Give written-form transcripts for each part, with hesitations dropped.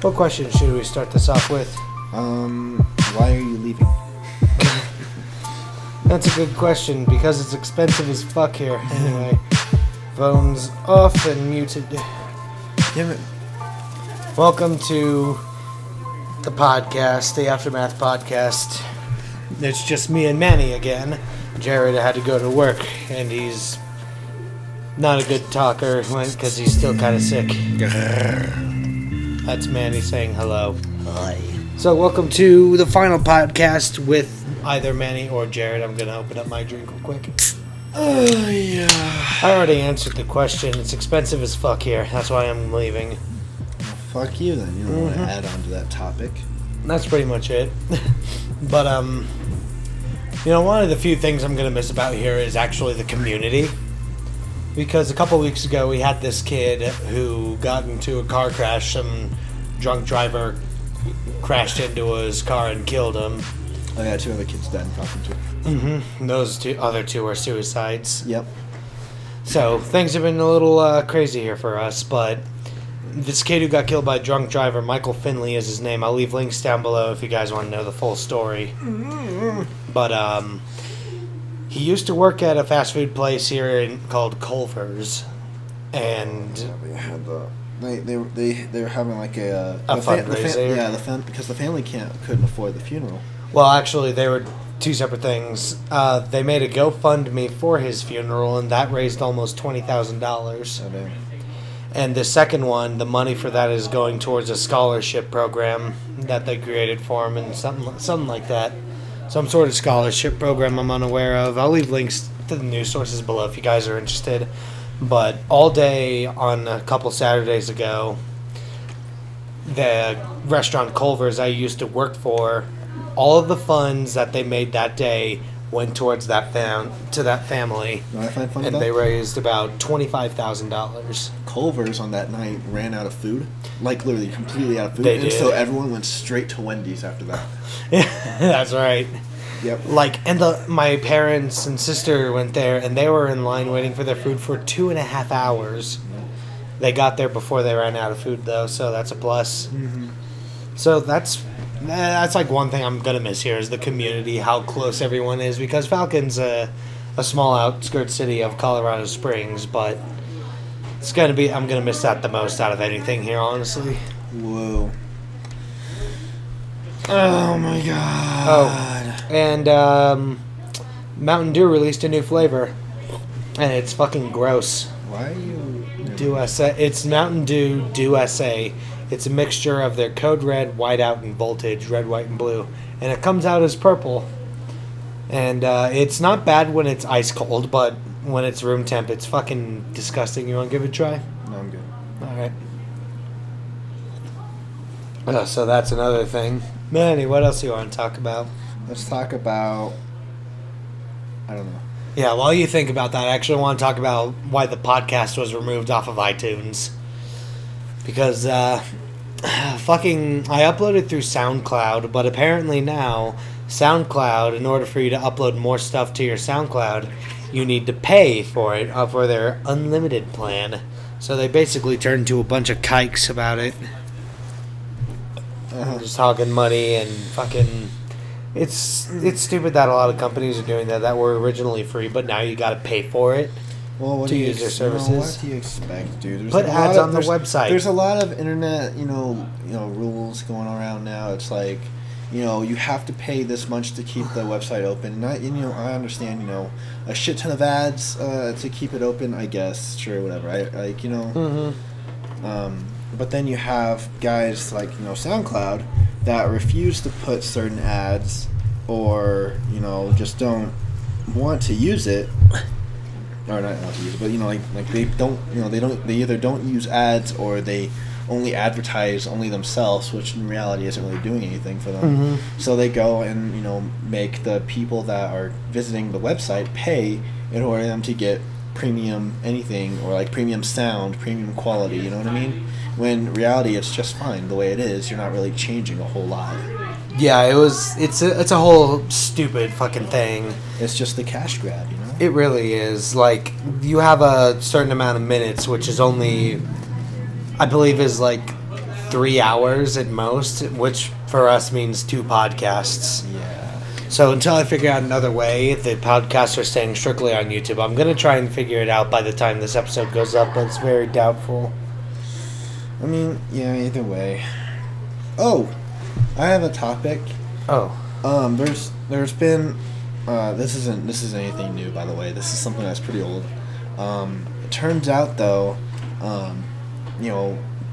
What question should we start this off with? Why are you leaving? That's a good question, because it's expensive as fuck here. Anyway, phone's off and muted. Damn it. Welcome to the podcast, the Aftermath podcast. It's just me and Manny again. Jared had to go to work, and he's not a good talker because he's still kind of sick. That's Manny saying hello. Hi. So welcome to the final podcast with either Manny or Jared. I'm going to open up my drink real quick. Yeah. I already answered the question. It's expensive as fuck here. That's why I'm leaving. Well, fuck you then. You don't want to add on to that topic. That's pretty much it. But, you know, one of the few things I'm going to miss about here is actually the community. Because a couple weeks ago we had this kid who got into a car crash. Some drunk driver crashed into his car and killed him. Oh yeah, 2 other kids died in Falcon too. Mm-hmm. Those other two were suicides. Yep. So things have been a little crazy here for us, but this kid who got killed by a drunk driver, Michael Finley is his name. I'll leave links down below if you guys want to know the full story. But he used to work at a fast food place here called Culver's, and They had they were having like a fundraiser. Because the family couldn't afford the funeral. Well, actually, they were two separate things. They made a GoFundMe for his funeral, and that raised almost $20,000. Oh, damn. And the second one, the money for that is going towards a scholarship program that they created for him, and something like that. Some sort of scholarship program I'm unaware of. I'll leave links to the news sources below if you guys are interested. But all day on a couple Saturdays ago, the restaurant Culver's I used to work for, all of the funds that they made that day went towards that family. You know what I find funny And about? they raised about $25,000. Culver's on that night ran out of food. Like literally completely out of food. They and did. so everyone went straight to Wendy's after that. That's right. Yep. My parents and sister went there, and they were in line waiting for their food for 2.5 hours. They got there before they ran out of food, though, so that's a plus. Mm-hmm. So that's like one thing I'm gonna miss here is the community, how close everyone is, because Falcon's a small outskirts city of Colorado Springs, but I'm gonna miss that the most out of anything here, honestly. Whoa. Oh my god. Oh, and Mountain Dew released a new flavor, and it's fucking gross. Why are you... Dew SA. It's Mountain Dew Dew SA. It's a mixture of their Code Red, Whiteout, and Voltage, red, white, and blue. And it comes out as purple. And it's not bad when it's ice cold, but when it's room temp, it's fucking disgusting. You want to give it a try? No, I'm good. Alright. So that's another thing. Manny, what else do you want to talk about? Let's talk about... I don't know. Yeah, while you think about that, I actually want to talk about why the podcast was removed off of iTunes. Because, I uploaded through SoundCloud, but apparently now, SoundCloud, in order for you to upload more stuff to your SoundCloud, you need to pay for it, for their unlimited plan. So they basically turned to a bunch of kikes about it. Just talking money and fucking... It's stupid that a lot of companies are doing that were originally free, but now you gotta pay for it. Well, what to do you use their what services. do you expect, dude? There's Put a lot ads of- on the there's- website. There's a lot of internet, rules going around now. It's like, you have to pay this much to keep the website open. And I understand, a shit ton of ads to keep it open. I guess, sure, whatever. But then you have guys like SoundCloud that refuse to put certain ads, or just don't want to use it. Or not want to use it, but they either don't use ads, or they only advertise only themselves, which in reality isn't really doing anything for them. So they go and make the people that are visiting the website pay in order for them to get premium anything, or like premium sound, premium quality. You know what I mean? When in reality it's just fine the way it is. You're not really changing a whole lot. Yeah, it's a whole stupid fucking thing. It's just the cash grab, It really is. Like, you have a certain amount of minutes, which is only, I believe, is like 3 hours at most, which for us means 2 podcasts. Yeah. So until I figure out another way, the podcasts are staying strictly on YouTube. I'm going to try and figure it out by the time this episode goes up, but it's very doubtful. I mean, yeah, either way. Oh, I have a topic. Oh. There's been this isn't anything new, by the way. This is something that's pretty old. It turns out though,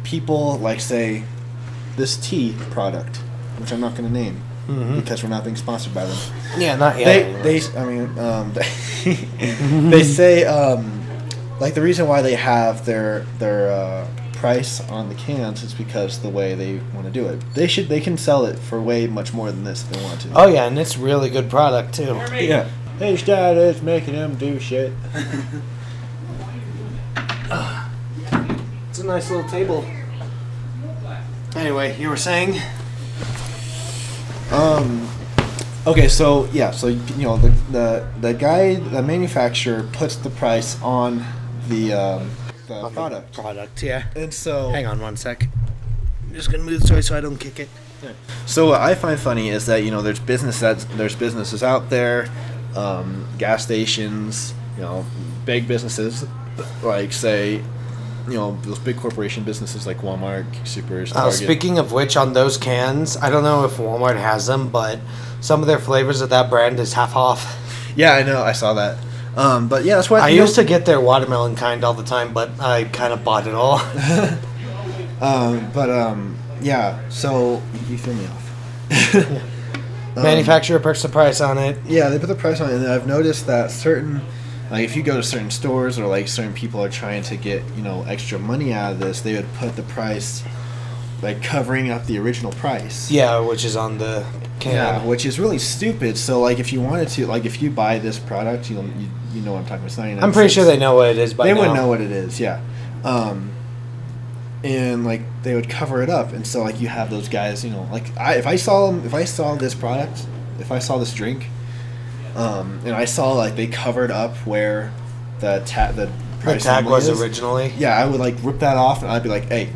people like say this tea product, which I'm not going to name because we're not being sponsored by them. Yeah, not yet. They say like the reason why they have their price on the cans is because the way they want to do it. They can sell it for way much more than this if they want to. Oh yeah, and it's really good product too. Yeah. Hey, status making them do shit. It's a nice little table. Anyway, you were saying? Okay, so the guy, the manufacturer puts the price on the product. Product, yeah. And so Hang on one sec. I'm just gonna move the toy so I don't kick it. So what I find funny is that there's businesses out there, gas stations, big businesses like say, those big corporation businesses like Walmart, Supers, Target. Speaking of which, on those cans, I don't know if Walmart has them, but some of their flavors of that brand is half off. Yeah, I know, I saw that. But yeah, that's why I used to get their watermelon kind all the time, but I kind of bought it all. Yeah, so you threw me off. Manufacturer puts the price on it. Yeah, they put the price on it, and I've noticed that certain, like if you go to certain stores or like certain people are trying to get, extra money out of this, they would put the price like covering up the original price. Yeah, which is on the can. Yeah, which is really stupid. So like if you wanted to, like if you buy this product, you know what I'm talking about. It's 99 I'm pretty cents. sure they know what it is by now. They would know what it is, yeah. And like they would cover it up, and so like you have those guys, if I saw this product, if I saw this drink, and I saw like they covered up where the price tag was is, originally. yeah, I would like rip that off, and I'd be like, hey,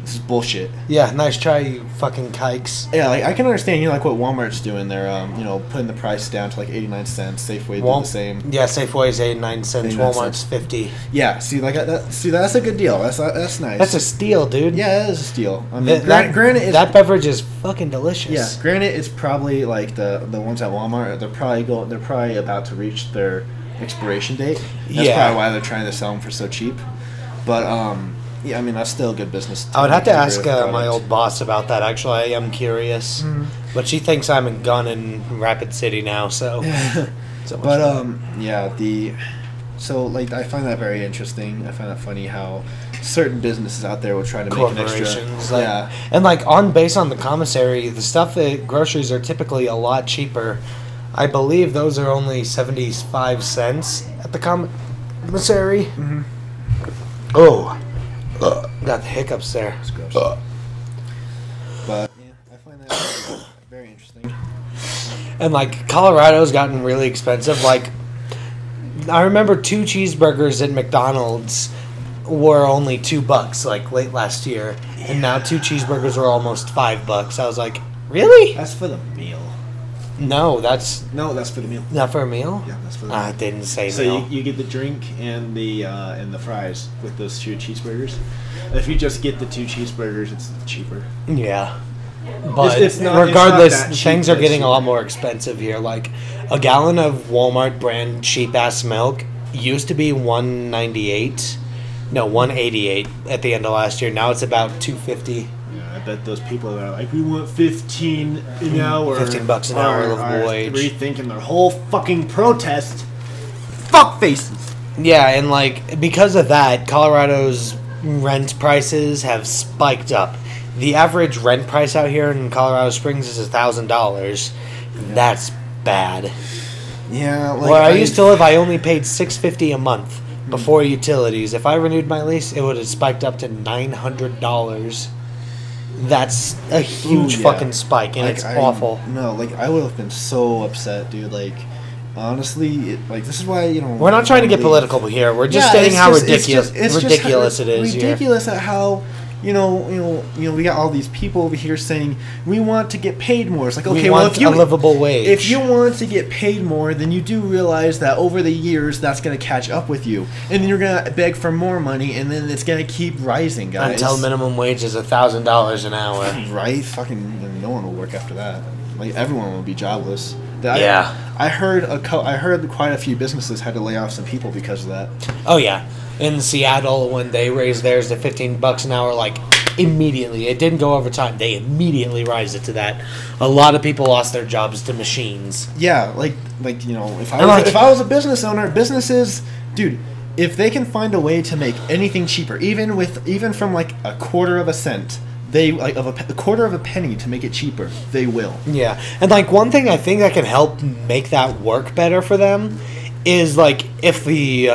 this is bullshit. Yeah, nice try, you fucking kikes. Yeah, like I can understand, like what Walmart's doing. They're putting the price down to like 89 cents. Safeway did the same. Yeah, Safeway is 89 cents. 89 Walmart's cents. 50. Yeah, see, like that's a good deal. That's nice. That's a steal, dude. Yeah, that is a steal. I mean, That granted, that beverage is fucking delicious. yeah, granted, it's probably like the ones at Walmart. They're probably about to reach their expiration date. That's probably why they're trying to sell them for so cheap. But yeah, I mean that's still good business. I would have to ask my old boss about that. Actually, I am curious, but she thinks I'm a gun in Rapid City now. So, yeah, so like I find that very interesting. I find that funny how certain businesses out there will try to make an extra. Corporations, Yeah, and based on the commissary, the stuff at groceries are typically a lot cheaper. I believe those are only 75 cents at the commissary. Mm-hmm. Oh. Got the hiccups there. it's gross. But yeah, I find that very interesting. And Colorado's gotten really expensive. I remember 2 cheeseburgers at McDonald's were only $2 late last year, and now 2 cheeseburgers are almost $5. I was like, really? That's for the meal. No, that's for the meal. not for a meal. Yeah, that's for the meal. I didn't say So meal. you get the drink and the fries with those 2 cheeseburgers. If you just get the 2 cheeseburgers, it's cheaper. Yeah. But It's not regardless, that cheap, things are but getting a cheap. lot more expensive here. A gallon of Walmart brand cheap ass milk used to be $1.88 at the end of last year. Now it's about $2.50. Yeah, I bet those people that are like, we want 15 an hour, $15 an hour livable are wage. rethinking their whole fucking protest. Fuck faces. Yeah, and because of that, Colorado's rent prices have spiked up. The average rent price out here in Colorado Springs is $1,000. That's bad. Yeah, Where I used to live, I only paid $650 a month before utilities. If I renewed my lease, it would have spiked up to $900. That's a huge fucking spike, and it's awful. No, I would have been so upset, dude. Honestly, this is why We're not trying to get political here. We're just stating how ridiculous it is. Ridiculous at how we got all these people over here saying we want to get paid more. It's like, okay, we well, want a livable wage. if you want to get paid more, then you do realize that over the years that's going to catch up with you, and then you're going to beg for more money, and then it's going to keep rising, guys. Until minimum wage is $1,000 an hour. Right? Fucking no one will work after that. Like, everyone will be jobless. Yeah. I heard quite a few businesses had to lay off some people because of that. Oh yeah, in Seattle when they raised theirs to $15 an hour, like immediately, it didn't go over time. They immediately raised it to that. A lot of people lost their jobs to machines. Yeah, if I was a business owner, businesses, dude, if they can find a way to make anything cheaper, even from like a quarter of a cent. A quarter of a penny to make it cheaper, they will. Yeah, and like one thing I think that can help make that work better for them is like if the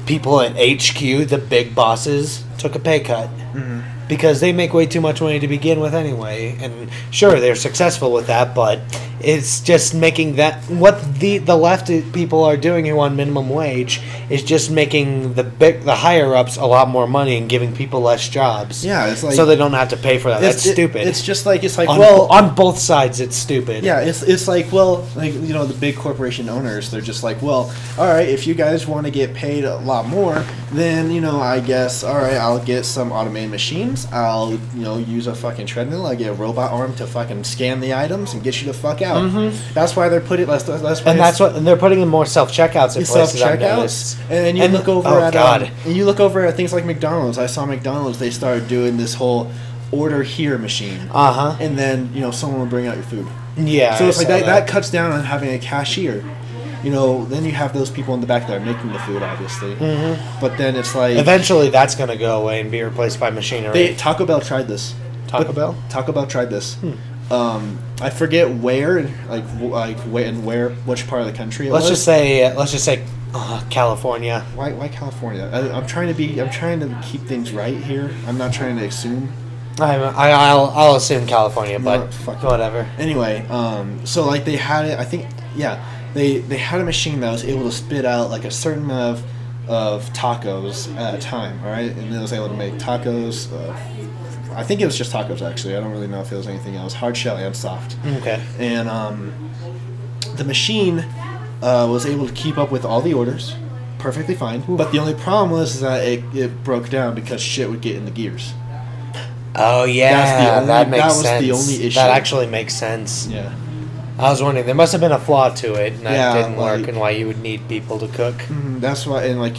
people at HQ, the big bosses, took a pay cut. Mm-hmm. Because they make way too much money to begin with anyway. And sure, they're successful with that, but it's just making that... What the left people are doing who want minimum wage is just making the higher-ups a lot more money and giving people less jobs. Yeah, it's like... So they don't have to pay for that. That's stupid. It's like, on both sides, it's stupid. Yeah, it's like, the big corporation owners, they're just like, well, all right, if you guys want to get paid a lot more, then, I guess, all right, I'll get some automated machines. I'll, use a fucking treadmill. I get a robot arm to fucking scan the items and get you the fuck out. Mm-hmm. That's why they're putting. And they're putting in more self checkouts in places. Self-checkouts. And you look over at things like McDonald's. I saw McDonald's. They started doing this whole order here machine. And then someone will bring out your food. Yeah. So it's like that cuts down on having a cashier. Then you have those people in the back that are making the food, obviously. Mm-hmm. But then it's like... Eventually, that's going to go away and be replaced by machinery. Taco Bell tried this. Taco Bell tried this. I forget where, which part of the country it was. Let's just say California. Why California? I'm trying to keep things right here. I'm not trying to assume. I'll assume California, but whatever. Anyway, so like they had it, I think, yeah. They had a machine that was able to spit out like a certain amount of tacos at a time, all right? And it was able to make tacos. I think it was just tacos, actually. I don't really know if it was anything else. Hard shell and soft. Okay. And the machine was able to keep up with all the orders perfectly fine. But the only problem was that it broke down because shit would get in the gears. Oh, yeah. That makes sense. That was the only issue. That actually makes sense. Yeah. I was wondering, there must have been a flaw to it, and that didn't work, and why you would need people to cook. That's why, and like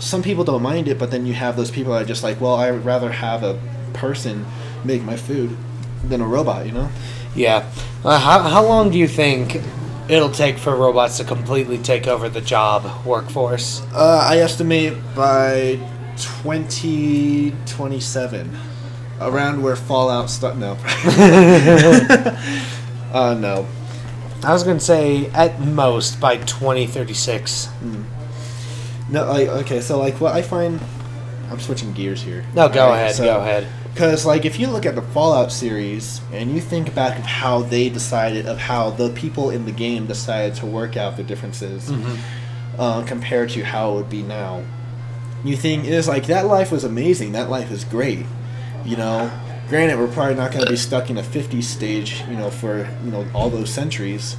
some people don't mind it, but then you have those people that are just like, well, I'd rather have a person make my food than a robot, Yeah. How long do you think it'll take for robots to completely take over the job workforce? I estimate by 2027, around where Fallout No. No. I was going to say at most by 2036. No, okay, so like what I find... I'm switching gears here. No, go ahead. Because like if you look at the Fallout series and you think back of how the people in the game decided to work out the differences compared to how it would be now, you think it's like that life was amazing. That life is great, Granted, we're probably not going to be stuck in a 50s stage, for all those centuries.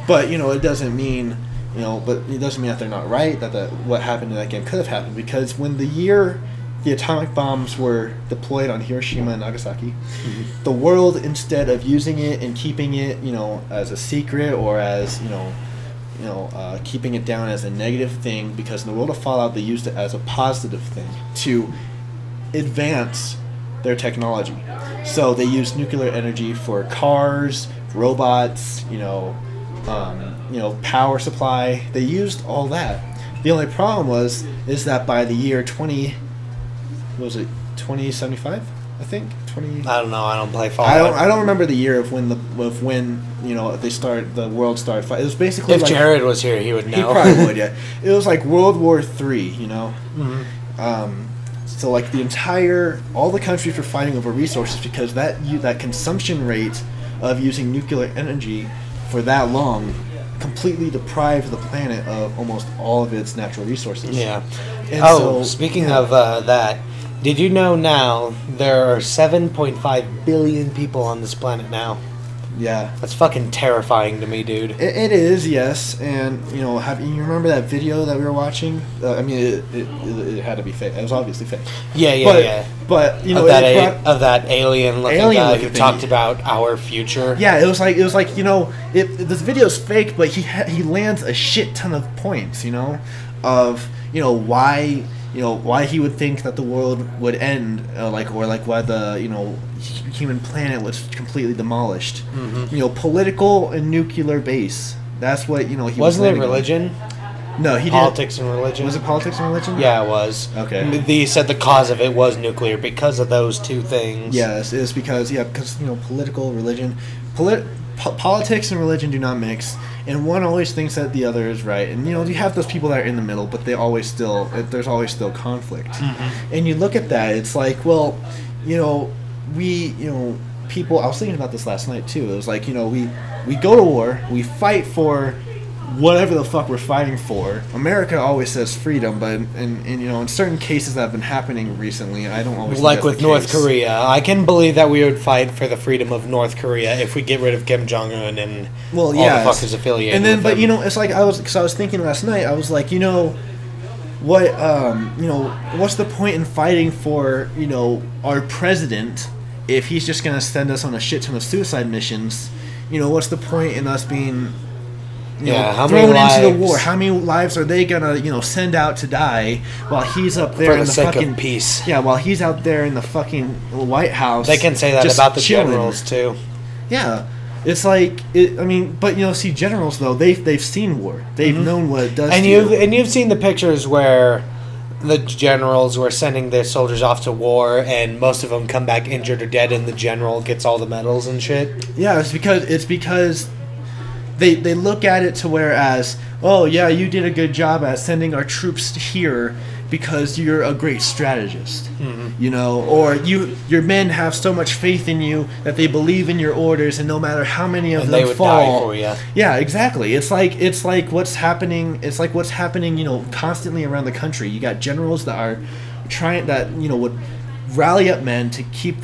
But it doesn't mean, that they're not right. That what happened in that game could have happened, because when the atomic bombs were deployed on Hiroshima and Nagasaki, the world, instead of using it and keeping it, as a secret or as keeping it down as a negative thing, because in the world of Fallout they used it as a positive thing to advance their technology. So they use nuclear energy for cars, robots, power supply. They used all that. The only problem is that by the year 2075, I think 20. I don't know. I don't play Fallout. I don't remember the year of when the world started fighting. It was basically if Jared was here, he would know. He probably would. Yeah, it was like World War III. So like all the countries were fighting over resources because that consumption rate of using nuclear energy for that long completely deprived the planet of almost all of its natural resources. Yeah. And speaking of that, Did you know now there are 7.5 billion people on this planet now? Yeah. That's fucking terrifying to me, dude. It is, yes. And, you know, you remember that video that we were watching? I mean, it had to be fake. It was obviously fake. Yeah. But, you know, of that alien-looking guy who talked about our future. Yeah, it was like you know, this video's fake, but he lands a shit ton of points, you know, of, you know, why he would think that the world would end, or why the, you know, human planet was completely demolished. Mm-hmm. You know, political and nuclear base. That's what, you know, he wasn't it religion? No, he did politics and religion. Was it politics and religion? Yeah, it was. Okay. He said the cause of it was nuclear because of those two things. Yes, it's because you know, political, religion, politics and religion do not mix. And one always thinks that the other is right, and you know you have those people that are in the middle, but there's always still conflict. Mm-hmm. And you look at that, it's like, well, you know, people. I was thinking about this last night too. It was like, you know, we go to war, we fight for whatever the fuck we're fighting for. America always says freedom, but in you know, in certain cases that have been happening recently, I don't always like with North Korea. I can believe that we would fight for the freedom of North Korea if we get rid of Kim Jong-un and all the fuckers affiliated. And then, with but them. you know, it's like I was thinking last night. I was like, you know, what you know, what's the point in fighting for, you know, our president if he's just gonna send us on a shit ton of suicide missions? You know, what's the point in us being thrown into the war? How many lives are they gonna, you know, send out to die while he's up there in the fucking peace? Yeah, while he's out there in the fucking White House. They can say that about the chilling. generals too. Yeah, it's like I mean, but you know, see, generals though they've seen war. They've known what it does. And you've seen the pictures where the generals were sending their soldiers off to war, and most of them come back injured or dead, and the general gets all the medals and shit. Yeah, it's because. They look at it to whereas, oh yeah, you did a good job at sending our troops here because you're a great strategist, you know, or your men have so much faith in you that they believe in your orders, and no matter how many of them they would fall, die for you. Yeah, exactly. It's like what's happening. It's like what's happening, you know, constantly around the country. You got generals that are you know, would rally up men to keep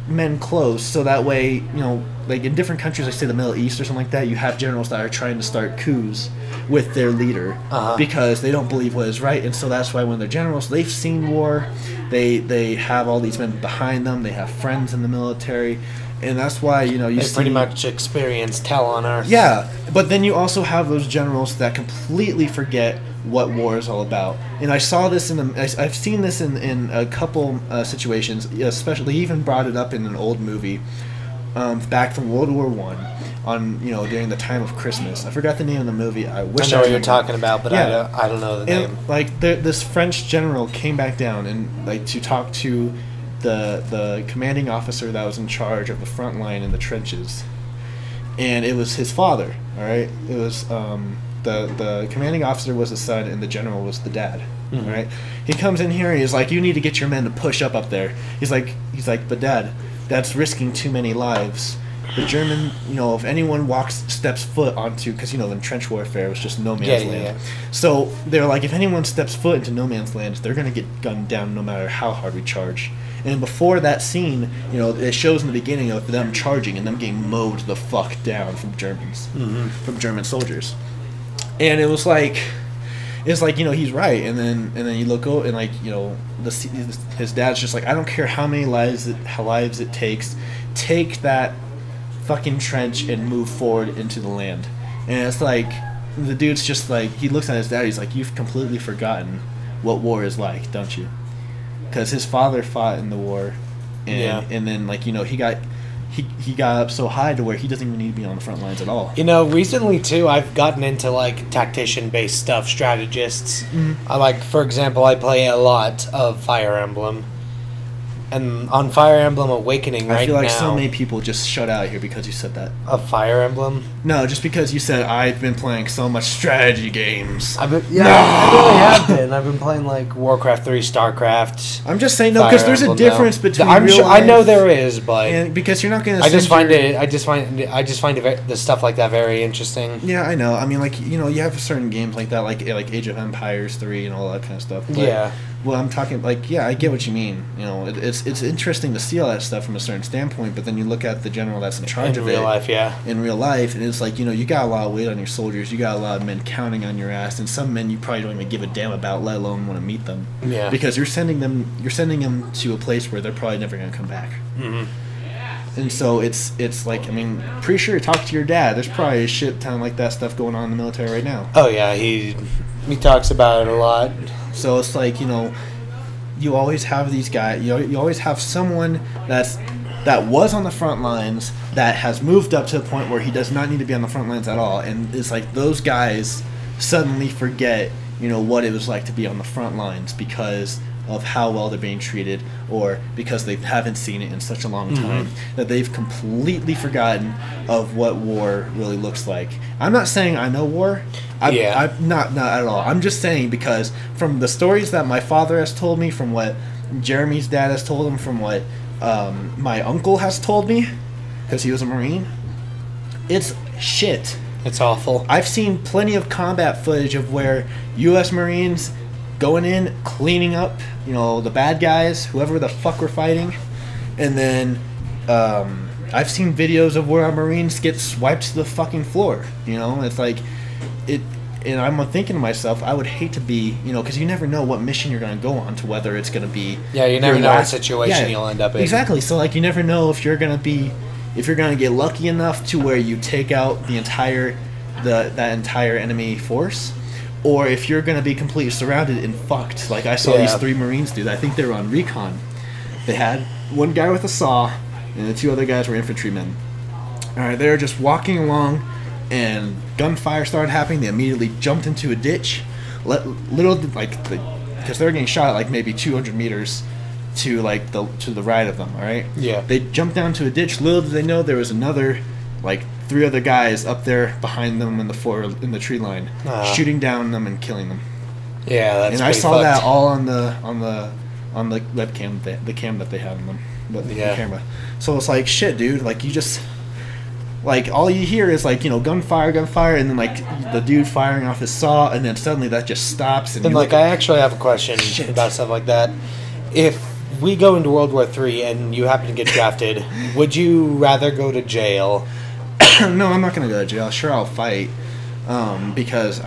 men close, so that way, you know, like in different countries, like say the Middle East or something like that, you have generals that are trying to start coups with their leader because they don't believe what is right, and so that's why when they're generals, they've seen war, they have all these men behind them, they have friends in the military, and that's why, you know, they pretty much experienced hell on earth. Yeah, but then you also have those generals that completely forget what war is all about. And I saw this I've seen this in a couple situations, especially. They even brought it up in an old movie back from World War I, you know, during the time of Christmas. I forgot the name of the movie. I wish I know what you're talking about, but yeah. I don't know the name. Like this French general came back down and like to talk to the commanding officer that was in charge of the front line in the trenches, and it was his father. All right, it was the commanding officer was the son, and the general was the dad. Mm-hmm. Right, he comes in here and he's like, "You need to get your men to push up there." He's like, "But Dad, that's risking too many lives." The German, you know, if anyone steps foot onto, because, you know, in trench warfare, it was just no man's land. Yeah. So they're like, if anyone steps foot into no man's land, they're going to get gunned down no matter how hard we charge. And before that scene, you know, it shows in the beginning of them charging and them getting mowed the fuck down from Germans, from German soldiers. And it was like, it's like, you know, he's right. And then you look over and, like, you know, his dad's just like, I don't care how many lives it takes, take that fucking trench and move forward into the land. And it's like, the dude's just like, he looks at his dad, he's like, you've completely forgotten what war is like, don't you? Because his father fought in the war, and then, like, you know, he got up so high to where he doesn't even need to be on the front lines at all. You know, recently too, I've gotten into like tactician based stuff, strategists. I like, for example, I play a lot of Fire Emblem. And on Fire Emblem Awakening I feel like so many people just shut out here because you said that. Of Fire Emblem? No, just because you said, I've been playing so much strategy games. I really have been. I've been playing like Warcraft 3, StarCraft. I'm just saying, no, because there's a difference between real life. I know there is, but and because you're not going to. I just find the stuff like that very interesting. Yeah, I know. I mean, like, you know, you have certain games like that, like Age of Empires 3 and all that kind of stuff. But, yeah. Well, I'm talking like, yeah, I get what you mean. You know, it's interesting to see all that stuff from a certain standpoint, but then you look at the general that's in charge of it. In real life, yeah. In real life, and it's like, you know, you got a lot of weight on your soldiers, you got a lot of men counting on your ass, and some men you probably don't even give a damn about, let alone want to meet them. Yeah. Because you're sending them to a place where they're probably never going to come back. Mm-hmm. And so it's like, I mean, pretty sure talk to your dad. There's probably a shit ton like that stuff going on in the military right now. Oh yeah, he talks about it a lot. So it's like, you know, you always have these guys. You always have someone that was on the front lines that has moved up to the point where he does not need to be on the front lines at all. And it's like those guys suddenly forget, you know, what it was like to be on the front lines because of how well they're being treated, or because they haven't seen it in such a long time that they've completely forgotten of what war really looks like. I'm not saying I know war. I'm not at all. I'm just saying because from the stories that my father has told me, from what Jeremy's dad has told him, from what my uncle has told me, because he was a Marine, it's shit. It's awful. I've seen plenty of combat footage of where U.S. Marines going in, cleaning up, you know, the bad guys, whoever the fuck we're fighting, and then I've seen videos of where our Marines get swiped to the fucking floor. You know, it's like it. And I'm thinking to myself, I would hate to be, you know, because you never know what mission you're going to go on, to whether it's going to be. Yeah, you never know what situation you'll end up in. Exactly. So like, you never know if you're going to get lucky enough to where you take out the entire that entire enemy force, or if you're going to be completely surrounded and fucked. Like I saw these 3 Marines do that. I think they were on recon. They had one guy with a saw, and the 2 other guys were infantrymen. All right, they were just walking along, and gunfire started happening. They immediately jumped into a ditch. Because they were getting shot at like maybe 200 meters to the right of them. All right. Yeah. They jumped down to a ditch. Little did they know there was another 3 other guys up there behind them in the tree line, shooting down them and killing them. Yeah, that's. And I saw that all on the webcam, the cam that they had on them, the camera. So it's like, shit, dude. Like, you just, like, all you hear is like, you know, gunfire, and then like the dude firing off his saw, and then suddenly that just stops. And like, I actually have a question about stuff like that. If we go into World War III and you happen to get drafted, would you rather go to jail? No, I'm not going to go to jail. Sure, I'll fight, because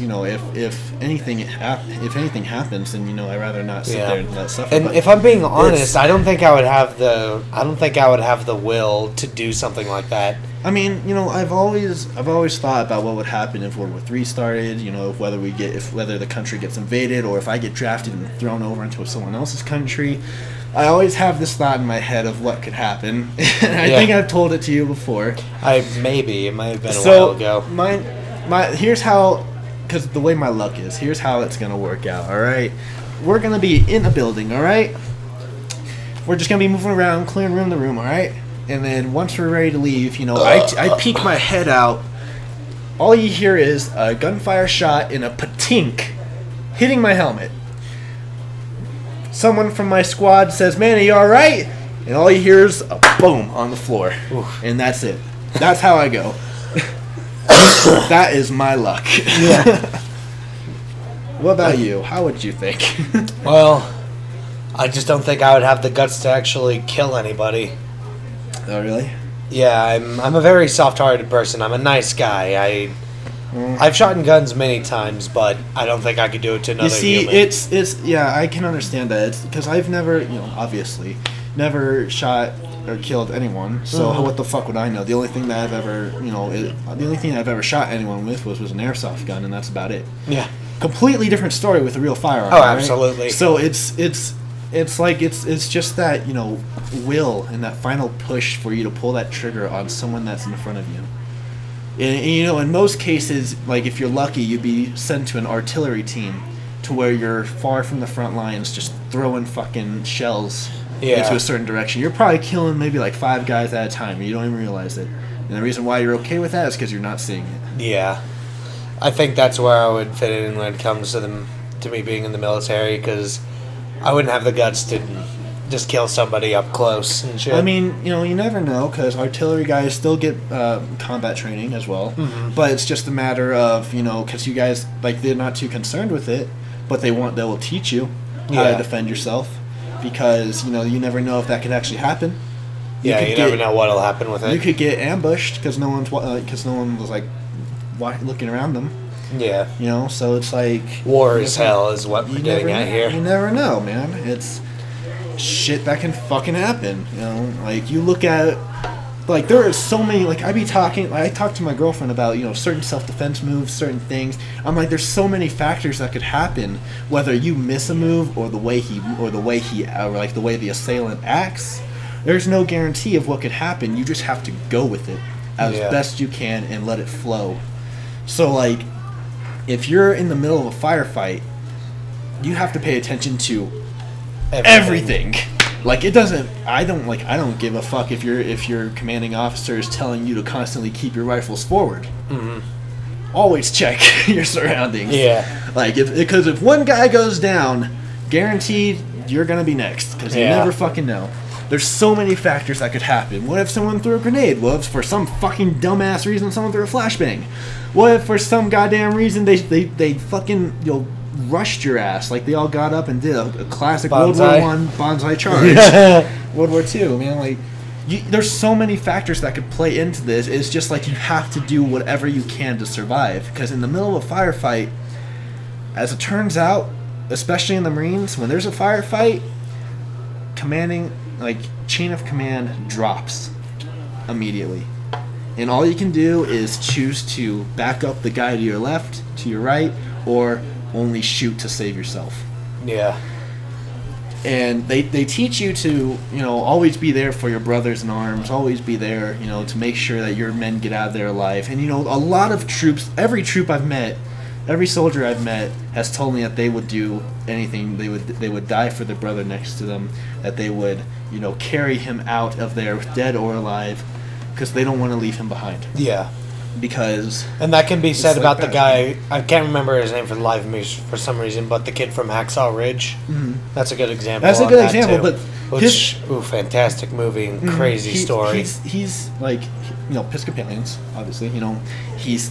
you know, if anything happens, then, you know, I'd rather not sit there and let suffer. And if I'm being honest, I don't think I would have the will to do something like that. I mean, you know, I've always thought about what would happen if World War III started. You know, whether the country gets invaded, or if I get drafted and thrown over into someone else's country. I always have this thought in my head of what could happen, and I think I've told it to you before. It might have been a while ago. Here's how, because the way my luck is, here's how it's gonna work out. All right, we're gonna be in a building. All right, we're just gonna be moving around, clearing room to room. All right, and then once we're ready to leave, you know, I peek my head out. All you hear is a gunfire shot and a patink hitting my helmet. Someone from my squad says, "Man, are you all right?" And all you hear is a boom on the floor. Oof. And that's it. That's how I go. That is my luck. Yeah. What about you? How would you think? Well, I just don't think I would have the guts to actually kill anybody. Oh, really? Yeah, I'm a very soft-hearted person. I'm a nice guy. I've shot in guns many times, but I don't think I could do it to another human. You see, it's I can understand that. It's because I've never, you know, obviously, never shot or killed anyone. So what the fuck would I know? The only thing that I've ever shot anyone with was an airsoft gun, and that's about it. Yeah. Completely different story with a real firearm. Oh, absolutely. Right? So it's just that, you know, will and that final push for you to pull that trigger on someone that's in front of you. And, you know, in most cases, like, if you're lucky, you'd be sent to an artillery team to where you're far from the front lines, just throwing fucking shells into a certain direction. You're probably killing maybe like 5 guys at a time, and you don't even realize it. And the reason why you're okay with that is because you're not seeing it. Yeah. I think that's where I would fit in when it comes to me being in the military, because I wouldn't have the guts to just kill somebody up close and shit. I mean, you know, you never know, because artillery guys still get combat training as well. Mm-hmm. But it's just a matter of, you know, because you guys, like, they're not too concerned with it. but they will teach you how to defend yourself, because you never know if that could actually happen. You never know what'll happen with it. You could get ambushed because no one was like looking around them. Yeah. So it's like war is hell is what we're getting at here. You never know, man. It's shit that can fucking happen. Like you look at, like there are so many. Like I talk to my girlfriend about certain self-defense moves, certain things. I'm like, there's so many factors that could happen, whether you miss a move or the way the assailant acts. There's no guarantee of what could happen. You just have to go with it as best you can and let it flow. So like, if you're in the middle of a firefight, you have to pay attention to everything. Like I don't give a fuck if your commanding officer is telling you to constantly keep your rifles forward. Mm-hmm. Always check your surroundings. Yeah. Like because if one guy goes down, guaranteed you're gonna be next, because you never fucking know. There's so many factors that could happen. What if someone threw a grenade? What if for some fucking dumbass reason someone threw a flashbang? What if for some goddamn reason they fucking rushed your ass, like they all got up and did a classic World War I banzai charge. World War II, man. Like there's so many factors that could play into this. It's just like you have to do whatever you can to survive, because in the middle of a firefight, as it turns out, especially in the Marines, when there's a firefight, chain of command drops immediately, and all you can do is choose to back up the guy to your left, to your right, or only shoot to save yourself. Yeah. And they teach you to always be there for your brothers in arms, always be there to make sure that your men get out of there alive. And a lot of troops, every soldier I've met has told me that they would do anything. They would die for their brother next to them. That they would, carry him out of there, dead or alive, because they don't want to leave him behind. Yeah. And that can be said about the guy. I can't remember his name for the life of me for some reason, but the kid from Hacksaw Ridge. Mm-hmm. That's a good example. That's a good example, but fantastic movie and crazy story. He's like, Episcopalians, obviously. He's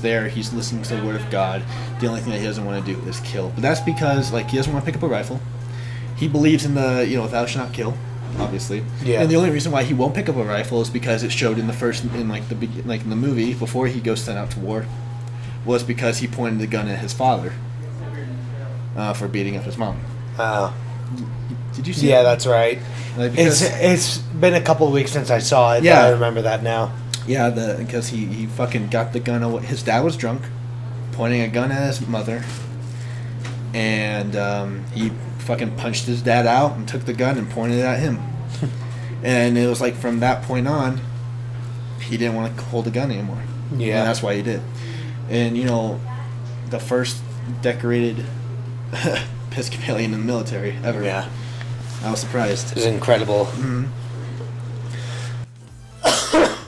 there. He's listening to the word of God. The only thing that he doesn't want to do is kill. But that's because he doesn't want to pick up a rifle. He believes in the thou shalt not kill, obviously. Yeah. And the only reason why he won't pick up a rifle is because it showed in the movie before he goes sent out to war, was because he pointed the gun at his father for beating up his mom. Did you see? Yeah, that's right. It's been a couple of weeks since I saw it. Yeah, but I remember that now. Yeah, because he fucking got the gun away. His dad was drunk, pointing a gun at his mother, and he fucking punched his dad out and took the gun and pointed it at him. And it was like from that point on, he didn't want to hold a gun anymore. Yeah. And that's why he did. And, the first decorated Episcopalian in the military ever. Yeah. I was surprised. It was incredible. Mm-hmm.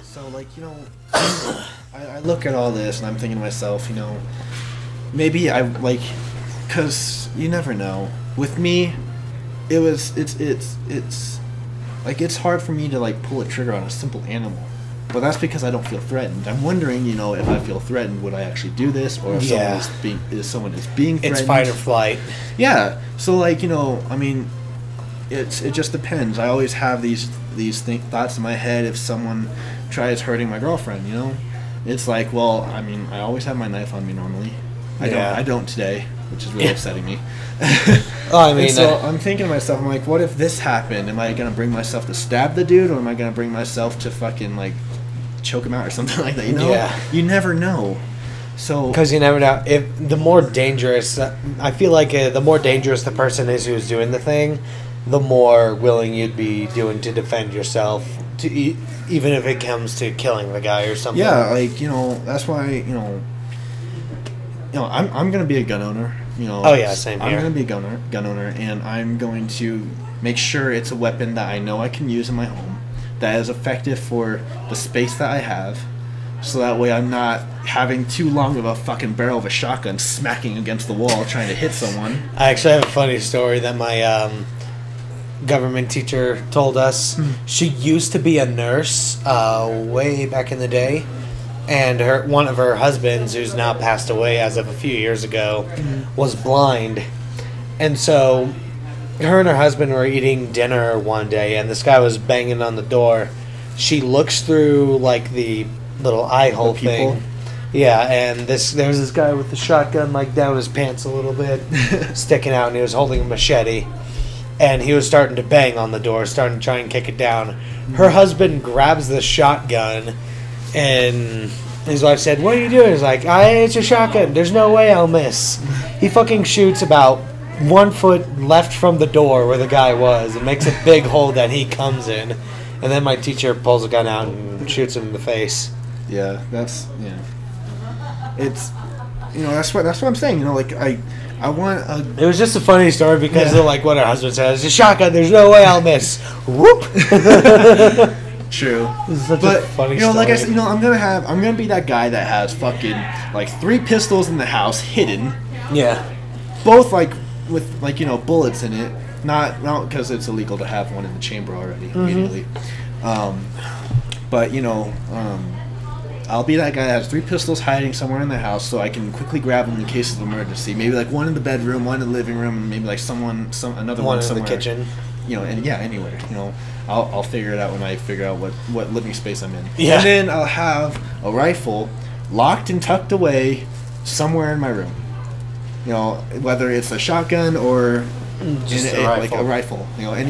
So, I look at all this and I'm thinking to myself, maybe because you never know. With me, it's hard for me to pull a trigger on a simple animal, but that's because I don't feel threatened. I'm wondering, if I feel threatened, would I actually do this, or if someone is being threatened? It's fight or flight. Yeah. So it just depends. I always have these thoughts in my head. If someone tries hurting my girlfriend, it's like, well, I always have my knife on me normally. I don't today, which is really upsetting me. So I'm thinking to myself, I'm like, what if this happened? Am I gonna bring myself to stab the dude, or am I gonna bring myself to fucking choke him out or something like that? Yeah. You never know. So because you never know. If the more dangerous, I feel like the more dangerous the person is who's doing the thing, the more willing you'd be doing to defend yourself, even if it comes to killing the guy or something. Yeah, that's why I'm gonna be a gun owner. Oh yeah, same here. I'm gonna be a gun owner, and I'm going to make sure it's a weapon that I know I can use in my home, that is effective for the space that I have, so that way I'm not having too long of a fucking barrel of a shotgun smacking against the wall trying to hit someone. I actually have a funny story that my government teacher told us. She used to be a nurse way back in the day, and one of her husbands, who's now passed away as of a few years ago, was blind. And so her and her husband were eating dinner one day, and this guy was banging on the door. She looks through, like, the little eye hole thing. Yeah, and there's this guy with the shotgun, like, down his pants a little bit, sticking out, and he was holding a machete. And he was starting to bang on the door, starting to try and kick it down. Her husband grabs the shotgun, and his wife said, "What are you doing?" He's like, "It's a shotgun. There's no way I'll miss." He fucking shoots about 1 foot left from the door where the guy was, and makes a big hole that he comes in. And then my teacher pulls a gun out and shoots him in the face. Yeah, it's, that's what I'm saying. Like I want a... It was just a funny story because of like what her husband says. It's a shotgun. There's no way I'll miss. Whoop. True. This is such a funny story. Like I said, I'm gonna be that guy that has fucking like 3 pistols in the house hidden. Yeah. Both like with like bullets in it. Not because it's illegal to have one in the chamber already immediately. But I'll be that guy that has 3 pistols hiding somewhere in the house, so I can quickly grab them in case of emergency. Maybe like one in the bedroom, one in the living room, and maybe like another one somewhere. In the kitchen. And anywhere. I'll figure it out when I figure out what living space I'm in. Yeah. And then I'll have a rifle locked and tucked away somewhere in my room. Whether it's a shotgun or just a rifle. Like a rifle. I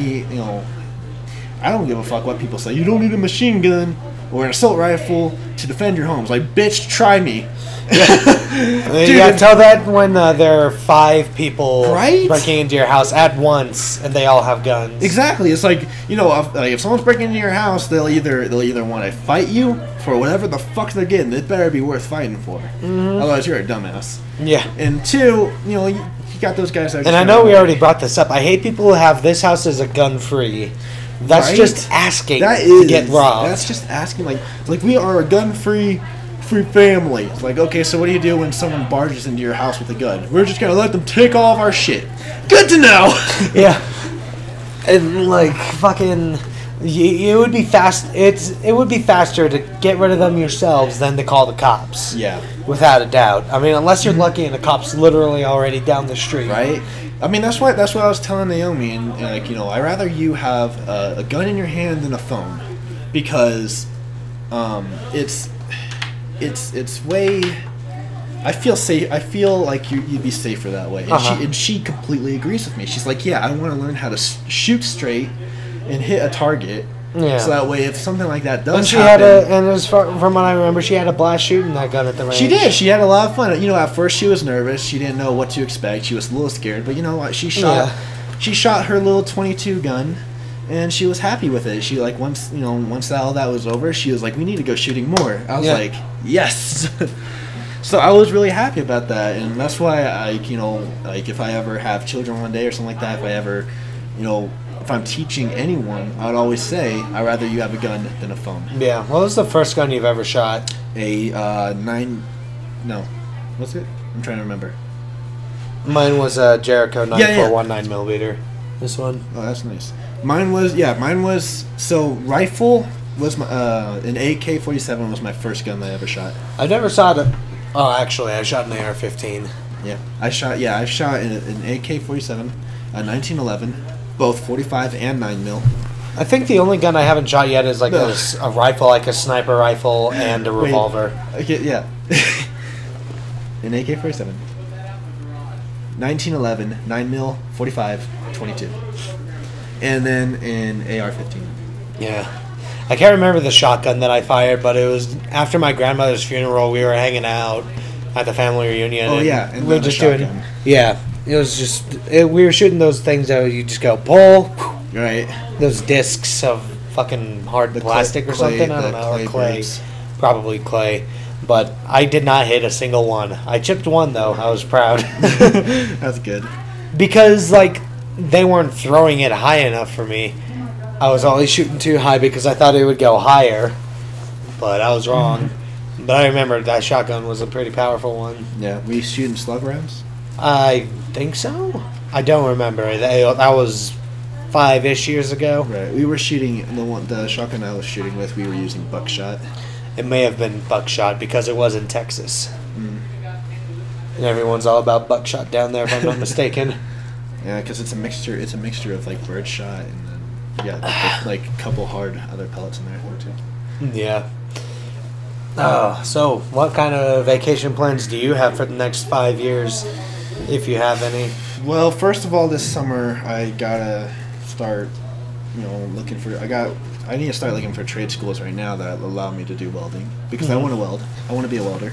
don't give a fuck what people say. You don't need a machine gun or an assault rifle to defend your homes. Like, bitch, try me. Dude, you gotta tell that when there are 5 people breaking into your house at once and they all have guns. Exactly. It's like, if someone's breaking into your house, they'll either want to fight you for whatever the fuck they're getting. It better be worth fighting for. Otherwise, you're a dumbass. Yeah. And 2, you got those guys that... And I know we already brought this up. I hate people who have this house as a gun-free. That's just asking to get robbed. That's just asking. Like we are a gun-free family. It's like, okay, so what do you do when someone barges into your house with a gun? We're just going to let them take all of our shit. Good to know! Yeah. And, like, fucking... It would be it would be faster to get rid of them yourselves than to call the cops. Yeah. Without a doubt. I mean, unless you're lucky and the cop's literally already down the street. Right? I mean, that's what I was telling Naomi, and like, I'd rather you have a gun in your hand than a phone, because it's way... I feel safe. I feel like you'd be safer that way. And she completely agrees with me. She's like, yeah, I want to learn how to shoot straight and hit a target. Yeah. So that way, if something like that does happen... And as far from what I remember, she had a blast shooting that gun at the range. She did. She had a lot of fun. At first she was nervous. She didn't know what to expect. She was a little scared. But you know what? She shot her little .22 gun, and she was happy with it. She, like, once all that was over, she was like, we need to go shooting more. I was like, yes! So I was really happy about that, and that's why if I ever have children one day or something like that, if I ever, if I'm teaching anyone, I'd always say, I'd rather you have a gun than a phone. Yeah. What was the first gun you've ever shot? What's it? I'm trying to remember. Mine was a Jericho 9.419 millimeter. This one. Oh, that's nice. Mine was, so rifle was my, an AK-47 was my first gun that I ever shot. I never shot it. Oh, actually, I shot an AR-15. Yeah. I shot an AK-47, a 1911, both 45 and 9mm. I think the only gun I haven't shot yet is like a rifle, like a sniper rifle and a revolver. Okay, yeah. An AK-47. 1911, 9mm, 45, 22. And then an AR-15. Yeah. I can't remember the shotgun that I fired, but it was after my grandmother's funeral. We were hanging out at the family reunion. Oh, yeah. And we were just doing... Yeah. It was just... we were shooting those things that you just go, pull. Right. Those discs of fucking hard plastic or something. I don't know. Or clay. Birds. Probably clay. But I did not hit a single one. I chipped one, though. I was proud. That's good. Because, like, they weren't throwing it high enough for me. I was always shooting too high because I thought it would go higher. But I was wrong. But I remember that shotgun was a pretty powerful one. Yeah. Were you shooting slug rounds? I think so. I don't remember. That was 5-ish years ago. Right. We were shooting the shotgun I was shooting with. We were using buckshot. It may have been buckshot because it was in Texas. Mm. And everyone's all about buckshot down there, if I'm not mistaken. Yeah, because it's a mixture. It's a mixture of like birdshot and then like a couple hard other pellets in there too. Yeah. So what kind of vacation plans do you have for the next 5 years, if you have any? Well, first of all, this summer I gotta start, looking for. I need to start looking for trade schools right now that allow me to do welding because I want to weld. I want to be a welder.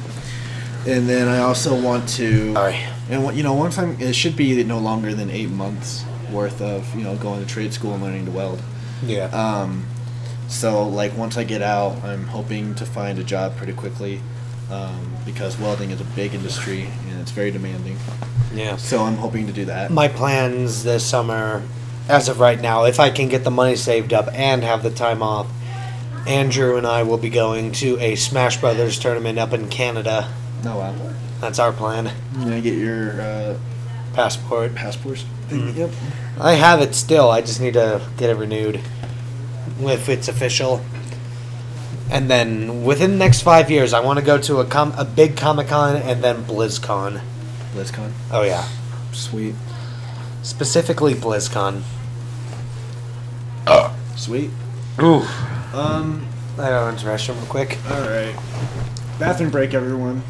And then I also want to. Sorry. And one time it should be no longer than 8 months worth of going to trade school and learning to weld. Yeah. So like once I get out, I'm hoping to find a job pretty quickly, because welding is a big industry and it's very demanding. Yeah. So I'm hoping to do that. My plans this summer, as of right now, if I can get the money saved up and have the time off, Andrew and I will be going to a Smash Brothers tournament up in Canada. Oh wow. That's our plan. You gonna get your Passport. passports? Mm-hmm. Yep. I have it still. I just need to get it renewed if it's official. And then within the next 5 years, I want to go to a big Comic-Con and then BlizzCon. BlizzCon. Oh, yeah. Sweet. Specifically BlizzCon. Sweet. Ooh. I gotta enter the restroom real quick. All right. Bathroom break, everyone.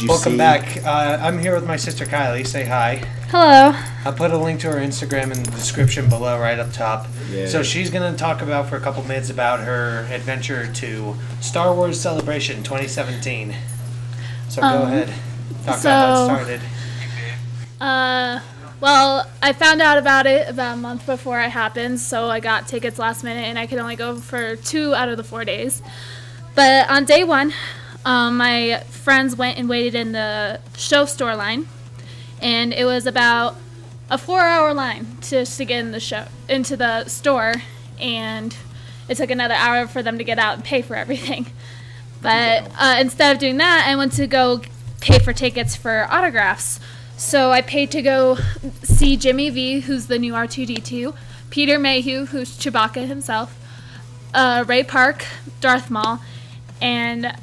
Welcome back. I'm here with my sister Kylie. Say hi. Hello. I'll put a link to her Instagram in the description below, right up top. Yeah. So she's going to talk about for a couple minutes about her adventure to Star Wars Celebration 2017. So go ahead. Talk about how it started. Well, I found out about it about a month before it happened, so I got tickets last minute, and I could only go for 2 out of the 4 days. But on day 1, my friends went and waited in the show store line, and it was about a 4-hour line just to get into the store, and it took another hour for them to get out and pay for everything. But instead of doing that, I went to go pay for tickets for autographs. So I paid to go see Jimmy V, who's the new R2-D2, Peter Mayhew, who's Chewbacca himself, Ray Park, Darth Maul, and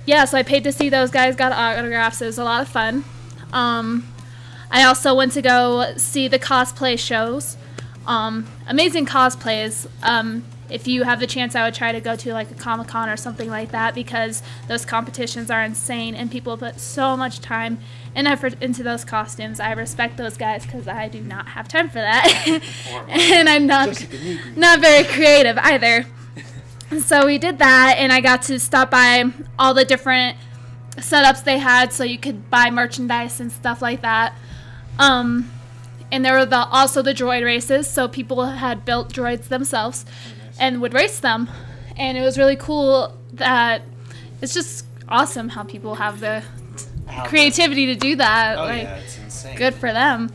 yeah, so I paid to see those guys, got autographs. It was a lot of fun. I also went to go see the cosplay shows. Amazing cosplays. If you have the chance, I would try to go to like a Comic-Con or something like that because those competitions are insane and people put so much time and effort into those costumes. I respect those guys because I do not have time for that. And I'm not very creative either. So we did that, and I got to stop by all the different setups they had so you could buy merchandise and stuff like that. And there were also the droid races, so people had built droids themselves and would race them. And it was really cool that it's just awesome how people have the creativity to do that. Oh, like, yeah, it's insane. Good for them.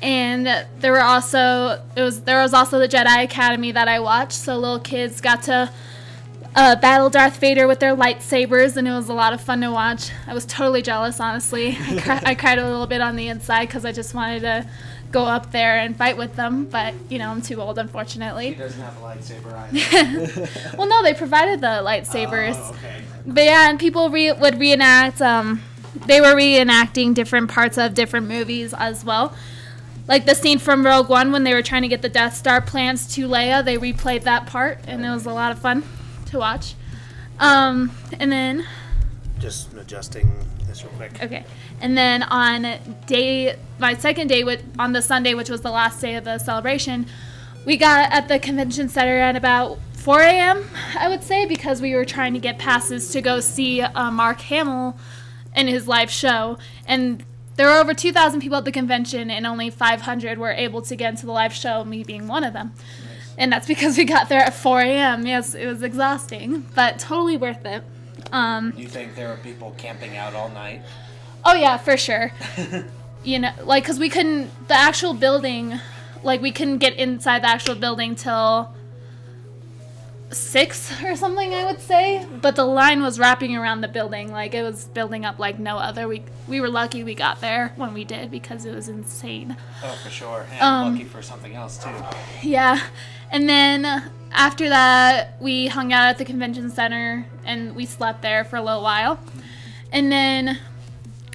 And there was also the Jedi Academy that I watched, so little kids got to battle Darth Vader with their lightsabers, and it was a lot of fun to watch. I was totally jealous, honestly. I cried a little bit on the inside because I just wanted to go up there and fight with them, but I'm too old, unfortunately. He doesn't have a lightsaber either. Well, no, they provided the lightsabers. Oh, okay. But yeah, and people would reenact. They were reenacting different parts of different movies as well. Like the scene from Rogue One when they were trying to get the Death Star plans to Leia, they replayed that part, and it was a lot of fun to watch. And then... Just adjusting this real quick. Okay. And then on my second day, on the Sunday, which was the last day of the celebration, we got at the convention center at about 4 a.m., I would say, because we were trying to get passes to go see Mark Hamill in his live show. And there were over 2,000 people at the convention, and only 500 were able to get into the live show, me being one of them. Nice. And that's because we got there at 4 a.m. Yes, it was exhausting, but totally worth it. You think there were people camping out all night? Oh, yeah, for sure. Because we couldn't, the actual building, we couldn't get inside the actual building till 6 or something, I would say. But the line was wrapping around the building. It was building up like no other. We were lucky we got there when we did because it was insane. Oh, for sure. And lucky for something else, too. Yeah. And then after that, we hung out at the convention center and we slept there for a little while. And then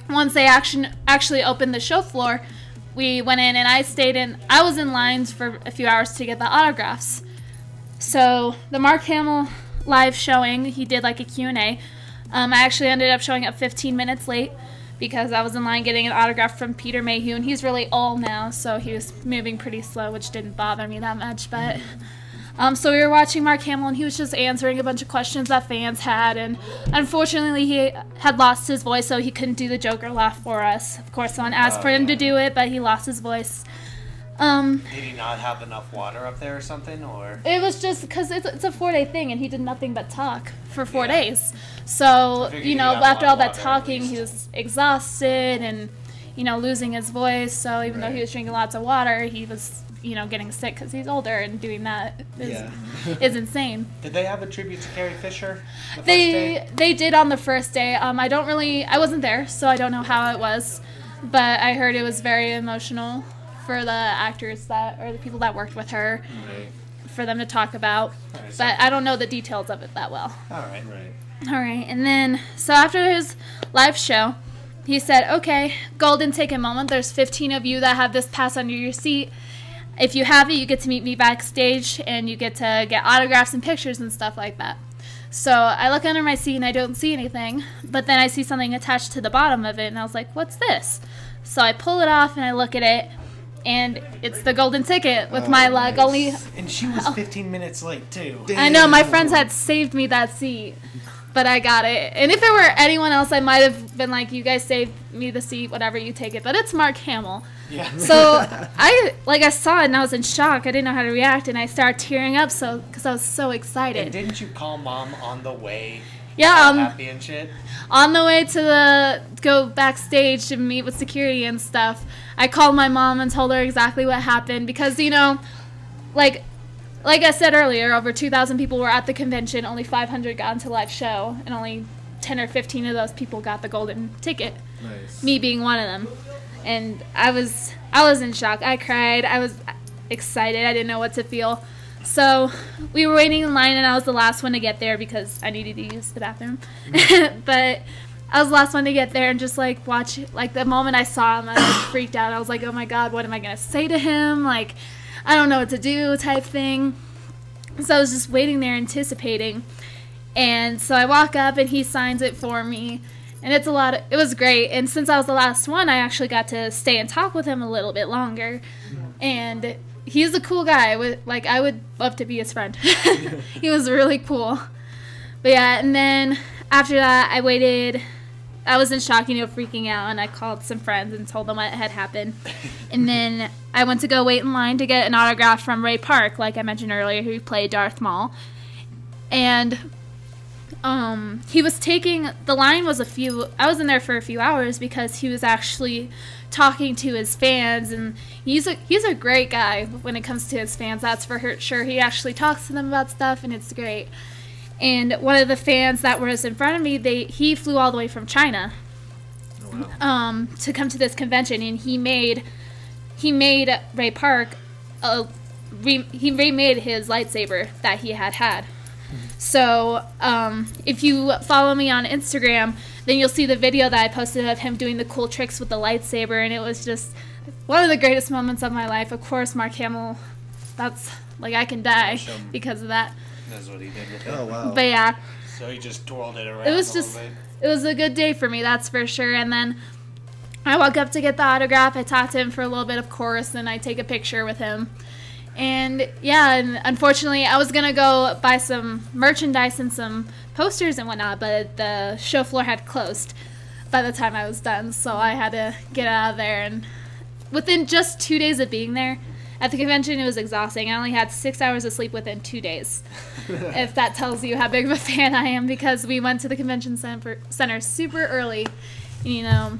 once they actually opened the show floor, we went in and I was in lines for a few hours to get the autographs. So the Mark Hamill live showing, he did like a Q&A. I actually ended up showing up 15 minutes late because I was in line getting an autograph from Peter Mayhew, and he's really old now, so he was moving pretty slow, which didn't bother me that much. But so we were watching Mark Hamill, and he was just answering a bunch of questions that fans had, and unfortunately he had lost his voice, so he couldn't do the Joker laugh for us. Of course, someone asked for him to do it, but he lost his voice. Did he not have enough water up there or something, or? It was just because it's a 4-day thing, and he did nothing but talk for 4 days. So, you know, after all that talking, he was exhausted and, you know, losing his voice. So even though he was drinking lots of water, he was, you know, getting sick because he's older, and doing that is insane. Did they have a tribute to Carrie Fisher the first They day? did on the first day. I wasn't there, so I don't know how it was, but I heard it was very emotional for the actors or the people that worked with her, for them to talk about. But I don't know the details of it that well. All right. And then, so after his live show, he said, okay, golden ticket moment. There's 15 of you that have this pass under your seat. If you have it, you get to meet me backstage, and you get to get autographs and pictures and stuff like that. So I look under my seat, and I don't see anything. But then I see something attached to the bottom of it, and I was like, what's this? So I pull it off, and I look at it. And it's the golden ticket with my luck. And she was 15 minutes late, too. I know, my friends had saved me that seat, but I got it. And if it were anyone else, I might have been like, you guys saved me the seat, whatever, you take it. But it's Mark Hamill. Yeah. So I saw it, and I was in shock. I didn't know how to react, and I started tearing up because I was so excited. And didn't you call Mom on the way? Yeah, happy and shit? On the way to go backstage to meet with security and stuff, I called my mom and told her exactly what happened because, you know, like I said earlier, over 2,000 people were at the convention, only 500 got into live show, and only 10 or 15 of those people got the golden ticket. Nice. Me being one of them. And I was in shock. I cried. I was excited. I didn't know what to feel. So we were waiting in line, and I was the last one to get there because I needed to use the bathroom. But I was the last one to get there and just, like, watch, like, the moment I saw him, I was freaked out. I was like, oh, my God, what am I going to say to him? Like, I don't know what to do type thing. So I was just waiting there anticipating. And so I walk up, and he signs it for me. And it was great. And since I was the last one, I actually got to stay and talk with him a little bit longer. And he's a cool guy. I would love to be his friend. He was really cool. But yeah, and then after that, I waited. I was in shock, you know, freaking out, and I called some friends and told them what had happened. And then I went to go wait in line to get an autograph from Ray Park, like I mentioned earlier, who played Darth Maul. And he was the line was I was in there for a few hours because he was actually talking to his fans, and he's a great guy when it comes to his fans, that's for sure. He actually talks to them about stuff, and it's great. And one of the fans that was in front of me, he flew all the way from China to come to this convention, and he made Ray Park he remade his lightsaber that he had. So if you follow me on Instagram, then you'll see the video that I posted of him doing the cool tricks with the lightsaber, and it was just one of the greatest moments of my life. Of course, Mark Hamill, that's, like, I can die because of that. That's what he did with it. Oh, wow. But yeah. So he just twirled it around It was a good day for me, that's for sure. And then I walk up to get the autograph. I talk to him for a little bit, of course, and I take a picture with him. And yeah, and unfortunately, I was going to go buy some merchandise and some posters and whatnot, but the show floor had closed by the time I was done, so I had to get out of there. And within just 2 days of being there at the convention, it was exhausting. I only had 6 hours of sleep within 2 days, if that tells you how big of a fan I am, because we went to the convention center super early, you know.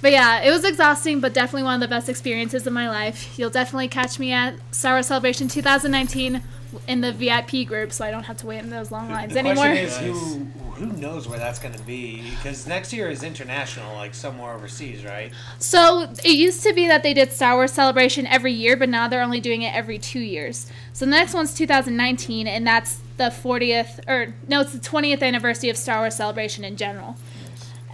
But yeah, it was exhausting, but definitely one of the best experiences of my life. You'll definitely catch me at Star Wars Celebration 2019 in the VIP group, so I don't have to wait in those long lines anymore. The question is, who knows where that's going to be? Because next year is international, like somewhere overseas, right? So it used to be that they did Star Wars Celebration every year, but now they're only doing it every 2 years. So the next one's 2019, and that's the 40th, or no, it's the 20th anniversary of Star Wars Celebration in general.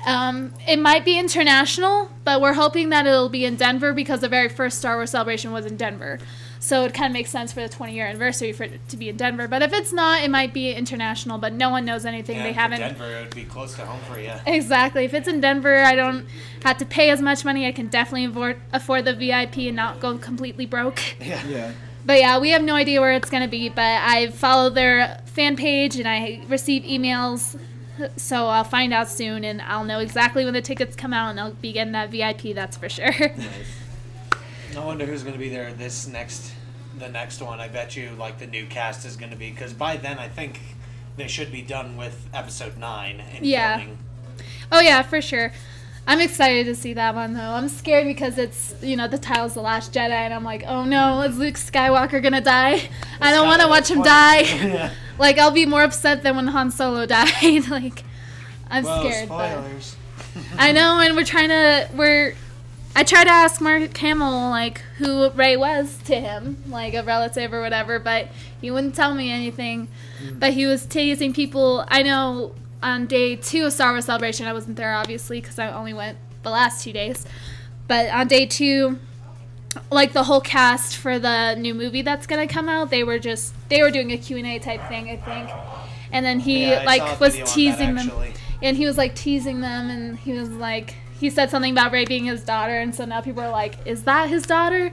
It might be international, but we're hoping that it'll be in Denver because the very first Star Wars Celebration was in Denver. So it kind of makes sense for the 20-year anniversary for it to be in Denver. But if it's not, it might be international, but no one knows anything. Yeah, they for haven't. Denver, it would be close to home for you. Exactly. If it's in Denver, I don't have to pay as much money. I can definitely afford the VIP and not go completely broke. Yeah. But yeah, we have no idea where it's going to be. But I follow their fan page and I receive emails. So I'll find out soon and I'll know exactly when the tickets come out and I'll be getting that VIP, that's for sure. I wonder who's going to be there the next one. I bet you like the new cast is going to be, because by then I think they should be done with episode 9 in filming. Oh yeah, for sure. I'm excited to see that one though. I'm scared because it's, the title's The Last Jedi and I'm like, oh no, is Luke Skywalker gonna die? I don't want to watch him die. Yeah. Like, I'll be more upset than when Han Solo died. Like, I'm scared. Spoilers. But I know, and I tried to ask Mark Hamill, like, who Rey was to him, like, a relative or whatever, but he wouldn't tell me anything. But he was teasing people. I know on day 2 of Star Wars Celebration, I wasn't there, obviously, because I only went the last 2 days. But on day 2, like, the whole cast for the new movie that's going to come out, they were doing a Q&A type thing, I think. And then he, was teasing them. And he was, teasing them, and he was, he said something about Rey being his daughter, and so now people are like, is that his daughter?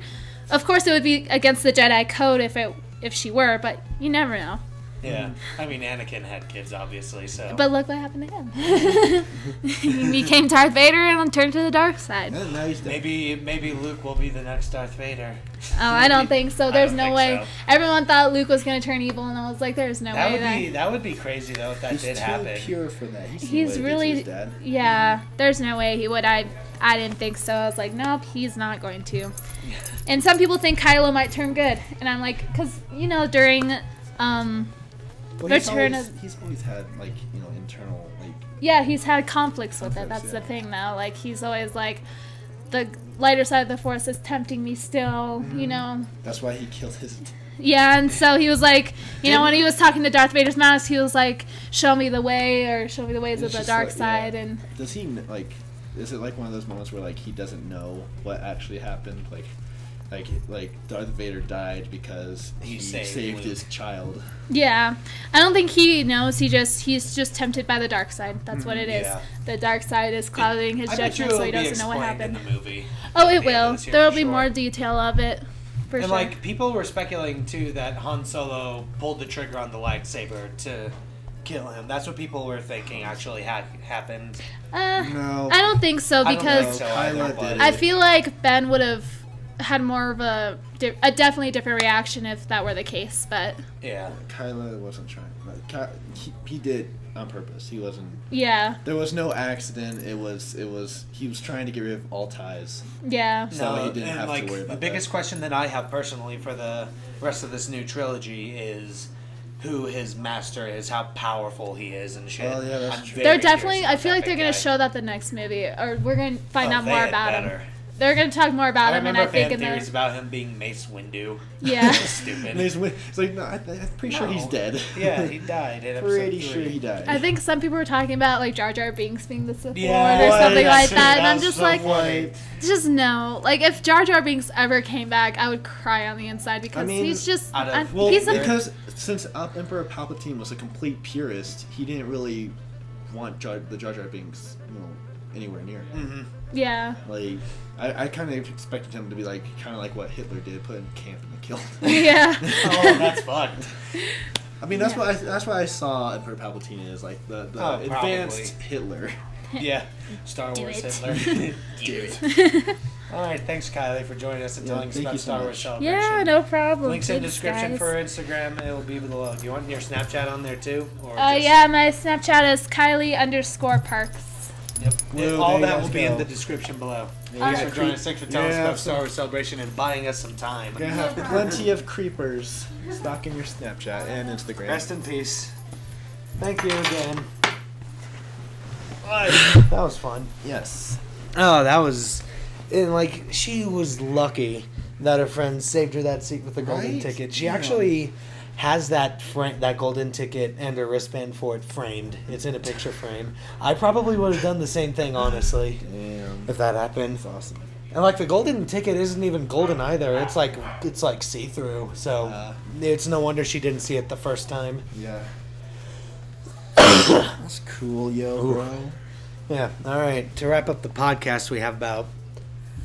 Of course, it would be against the Jedi Code if she were, but you never know. Yeah, I mean, Anakin had kids, obviously, so. But look what happened to him. He became Darth Vader and turned to the dark side. And now he's dead. Maybe Luke will be the next Darth Vader. Oh, I don't think so. There's no way. So. Everyone thought Luke was going to turn evil, and I was like, there's no way. That would be crazy, though, if that did happen. He's too pure for that. He's really, his dad. Yeah, there's no way he would. I didn't think so. I was like, nope, he's not going to. And some people think Kylo might turn good, and I'm like, because, during... Well, he's always had internal Yeah, he's had conflicts with it. That's the thing now. Like, he's always like, the lighter side of the Force is tempting me still. That's why he killed his. Yeah, and so he was like, when he was talking to Darth Vader's mouse, he was like, "Show me the way," or "Show me the ways of the dark side." Yeah. And does he Is it like one of those moments where he doesn't know what actually happened? Like Darth Vader died because he saved his child. Yeah, I don't think he knows. He's just tempted by the dark side. That's what it is. Yeah. The dark side is clouding his judgment, so he doesn't know what happened. In the movie. Oh, it will. There will be more detail of it. For sure. People were speculating too that Han Solo pulled the trigger on the lightsaber to kill him. That's what people were thinking actually happened. No, I don't think so because I feel like Ben would have had more of a definitely different reaction if that were the case, but yeah, Kylo wasn't trying. He did on purpose. He wasn't. Yeah. There was no accident. It was. He was trying to get rid of all ties. Yeah. So he didn't have to worry about the biggest question that I have personally for the rest of this new trilogy is who his master is, how powerful he is, and shit. Well, yeah, that's true. They're definitely. I feel like they're gonna show that the next movie, or we're gonna find out more about him. They're going to talk more about him, and I think theories about him being Mace Windu. Yeah. Stupid. It's like, no, I'm pretty sure he's dead. Yeah, he died in episode 3. Pretty sure he died. I think some people were talking about, Jar Jar Binks being the Sith Lord or something like that, and I'm just just no. If Jar Jar Binks ever came back, I would cry on the inside because he's just... because since Emperor Palpatine was a complete purist, he didn't really want the Jar Jar Binks, anywhere near him. Mm-hmm. Yeah. I kind of expected him to be kind of like what Hitler did, put in camp and killed. Yeah. Oh, that's fucked. I mean, that's what I saw Emperor Palpatine is the advanced Hitler. Yeah, Star Wars Hitler. Do it. All right, thanks, Kylie, for joining us and telling us about Star Wars Celebration. Yeah, no problem. Links in the description for Instagram. It will be below. Do you want your Snapchat on there too? Yeah, my Snapchat is Kylie_Parks. Yep. All that will be in the description below. Thanks for joining us. Thanks for telling us about Star Wars Celebration and buying us some time. You're going to have plenty of creepers stalking your Snapchat and Instagram. Rest in peace. Thank you again. That was fun. Yes. Oh, that was, and like she was lucky that her friend saved her that seat with the golden Right? ticket. She Yeah. actually has that that golden ticket and her wristband for it framed. It's in a picture frame. I probably would have done the same thing, honestly, Damn. if that happened. That's awesome. And like the golden ticket isn't even golden either. It's like see through. So it's no wonder she didn't see it the first time. Yeah. That's cool, yo, bro. Yeah. All right. To wrap up the podcast, we have about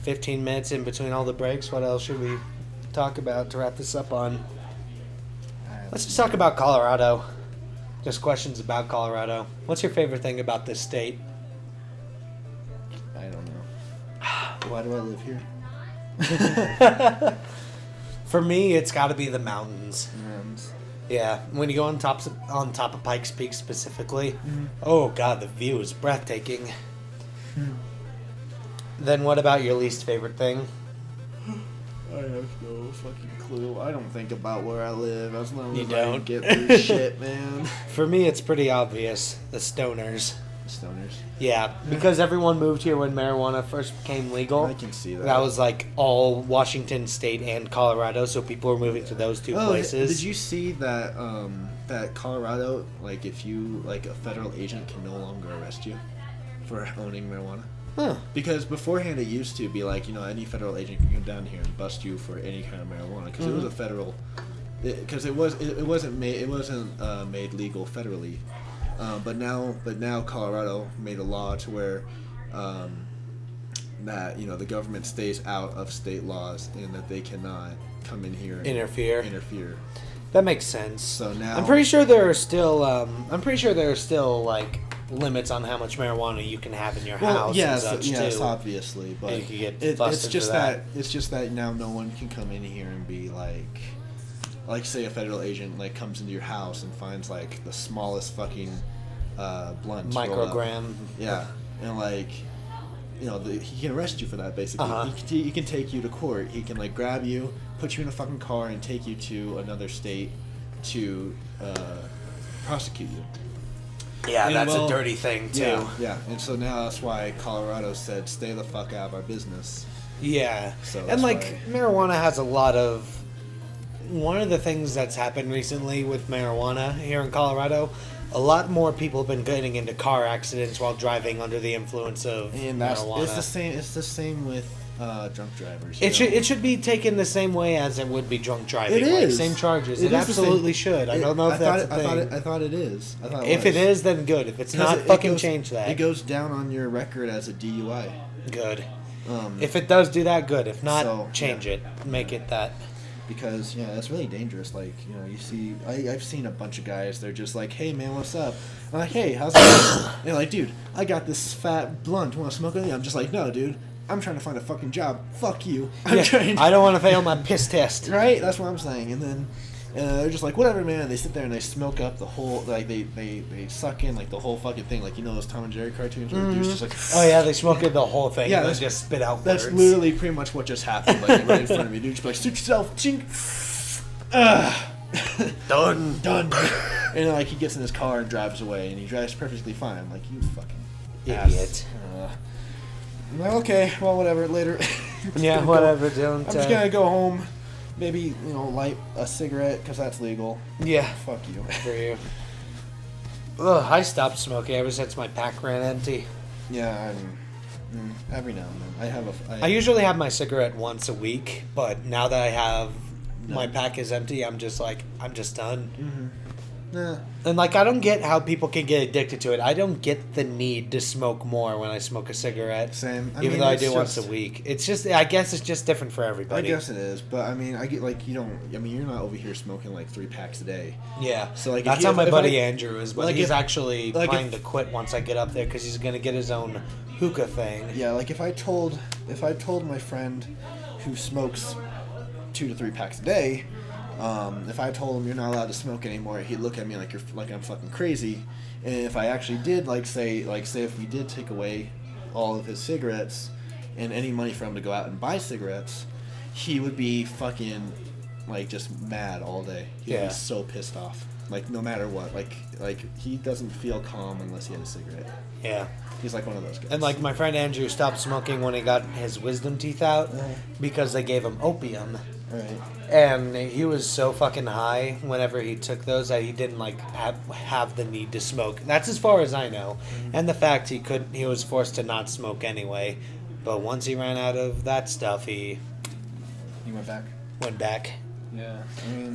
15 minutes in between all the breaks. What else should we talk about to wrap this up on? Let's just talk about Colorado. Just questions about Colorado. What's your favorite thing about this state? I don't know. Why do I live here? For me, it's got to be the mountains. And Yeah, when you go on top of Pikes Peak specifically, oh god, the view is breathtaking. Then what about your least favorite thing? I have no fucking clue. I don't think about where I live as long You as don't? I get through shit, man. For me, it's pretty obvious. The stoners. Stoners. Yeah, because everyone moved here when marijuana first became legal. I can see that. That was like all Washington State and Colorado, so people were moving to those two places. Did you see that? That Colorado, like, if you like a federal agent can no longer arrest you for owning marijuana. Huh. Because beforehand it used to be like, you know, any federal agent can come down here and bust you for any kind of marijuana because it was a federal, because it wasn't made legal federally, but now Colorado made a law to where that, you know, the government stays out of state laws and that they cannot come in here and interfere. That makes sense. So now I'm pretty sure there are still like limits on how much marijuana you can have in your house. Yes, and such yes, too. obviously, but You could get it's busted just for that it's just that now no one can come in here and be like say a federal agent like comes into your house and finds like the smallest fucking blunt Microgram. Yeah, and like, you know, he can arrest you for that basically. Uh-huh. He can take you to court. He can like grab you, put you in a fucking car, and take you to another state to prosecute you. Yeah, And that's well, a dirty thing too. Yeah, and so now that's why Colorado said, "Stay the fuck out of our business." Yeah. So And that's like why- marijuana has a lot of. One of the things that's happened recently with marijuana here in Colorado, a lot more people have been getting into car accidents while driving under the influence of And that's marijuana. it's the same with drunk drivers. It should be taken the same way as it would be drunk driving. It like, is. same charges. It It, is the absolutely same. should. I don't know if that's a thing. I thought it is. I thought If it is, then good. If it's not, fucking change that. It goes down on your record as a DUI. Good. If it does do that, good. If not, So, change it. Make it that. Because that's really dangerous. Like, you know, you see, I've seen a bunch of guys. They're just like, "Hey man, what's up?" I'm like, "Hey, how's it going?" They're like, "Dude, I got this fat blunt. Want to smoke with me?" I'm just like, "No, dude. I'm trying to find a fucking job. Fuck you. I'm trying." I don't want to fail my piss test. Right? That's what I'm saying. And then they're just like, whatever, man. They sit there and they smoke up the whole, like, they suck in, like, the whole fucking thing. Like, you know those Tom and Jerry cartoons where the dude's just like, Oh yeah, they smoke it the whole thing. Yeah, and then that's- just spit out that's words. literally pretty much what just happened. Like, right in front of me. Dude, just be like, suit yourself. Ching. Done. Done. And then, like, he gets in his car and drives away. And he drives perfectly fine. I'm like, you fucking Idiot. I'm like, okay, well, whatever. Later. Yeah, whatever. Don't. I'm just gonna go home. Maybe, you know, light a cigarette because that's legal. Yeah. Fuck you. For you. Ugh, I stopped smoking ever since my pack ran empty. Yeah, every now and then. I have I usually have my cigarette once a week, but now that I have my pack is empty, I'm just done. Nah. And like, I don't get how people can get addicted to it. I don't get the need to smoke more when I smoke a cigarette. Same. I Even mean, though I it's do once just- a week. It's just, I guess it's just different for I everybody. guess it is, but I mean, I get like, you don't. I mean, you're not over here smoking like 3 packs a day. Yeah. So, like, if that's you- how my if buddy I- Andrew is, but like, he's if- actually like, planning if- to quit once I get up there because he's gonna get his own hookah thing. Yeah, like if I told my friend who smokes 2 to 3 packs a day, if I told him you're not allowed to smoke anymore, he'd look at me like I'm fucking crazy. And if I actually did, say if we did take away all of his cigarettes and any money for him to go out and buy cigarettes, he would be fucking like just mad all day. Yeah. He's so pissed off. Like no matter what, like he doesn't feel calm unless he had a cigarette. Yeah. He's like one of those guys. And like my friend Andrew stopped smoking when he got his wisdom teeth out because they gave him opium. Right. And he was so fucking high whenever he took those that he didn't like have the need to smoke. That's as far as I know. And the fact he was forced to not smoke anyway. But once he ran out of that stuff, he went back. Went back. Yeah.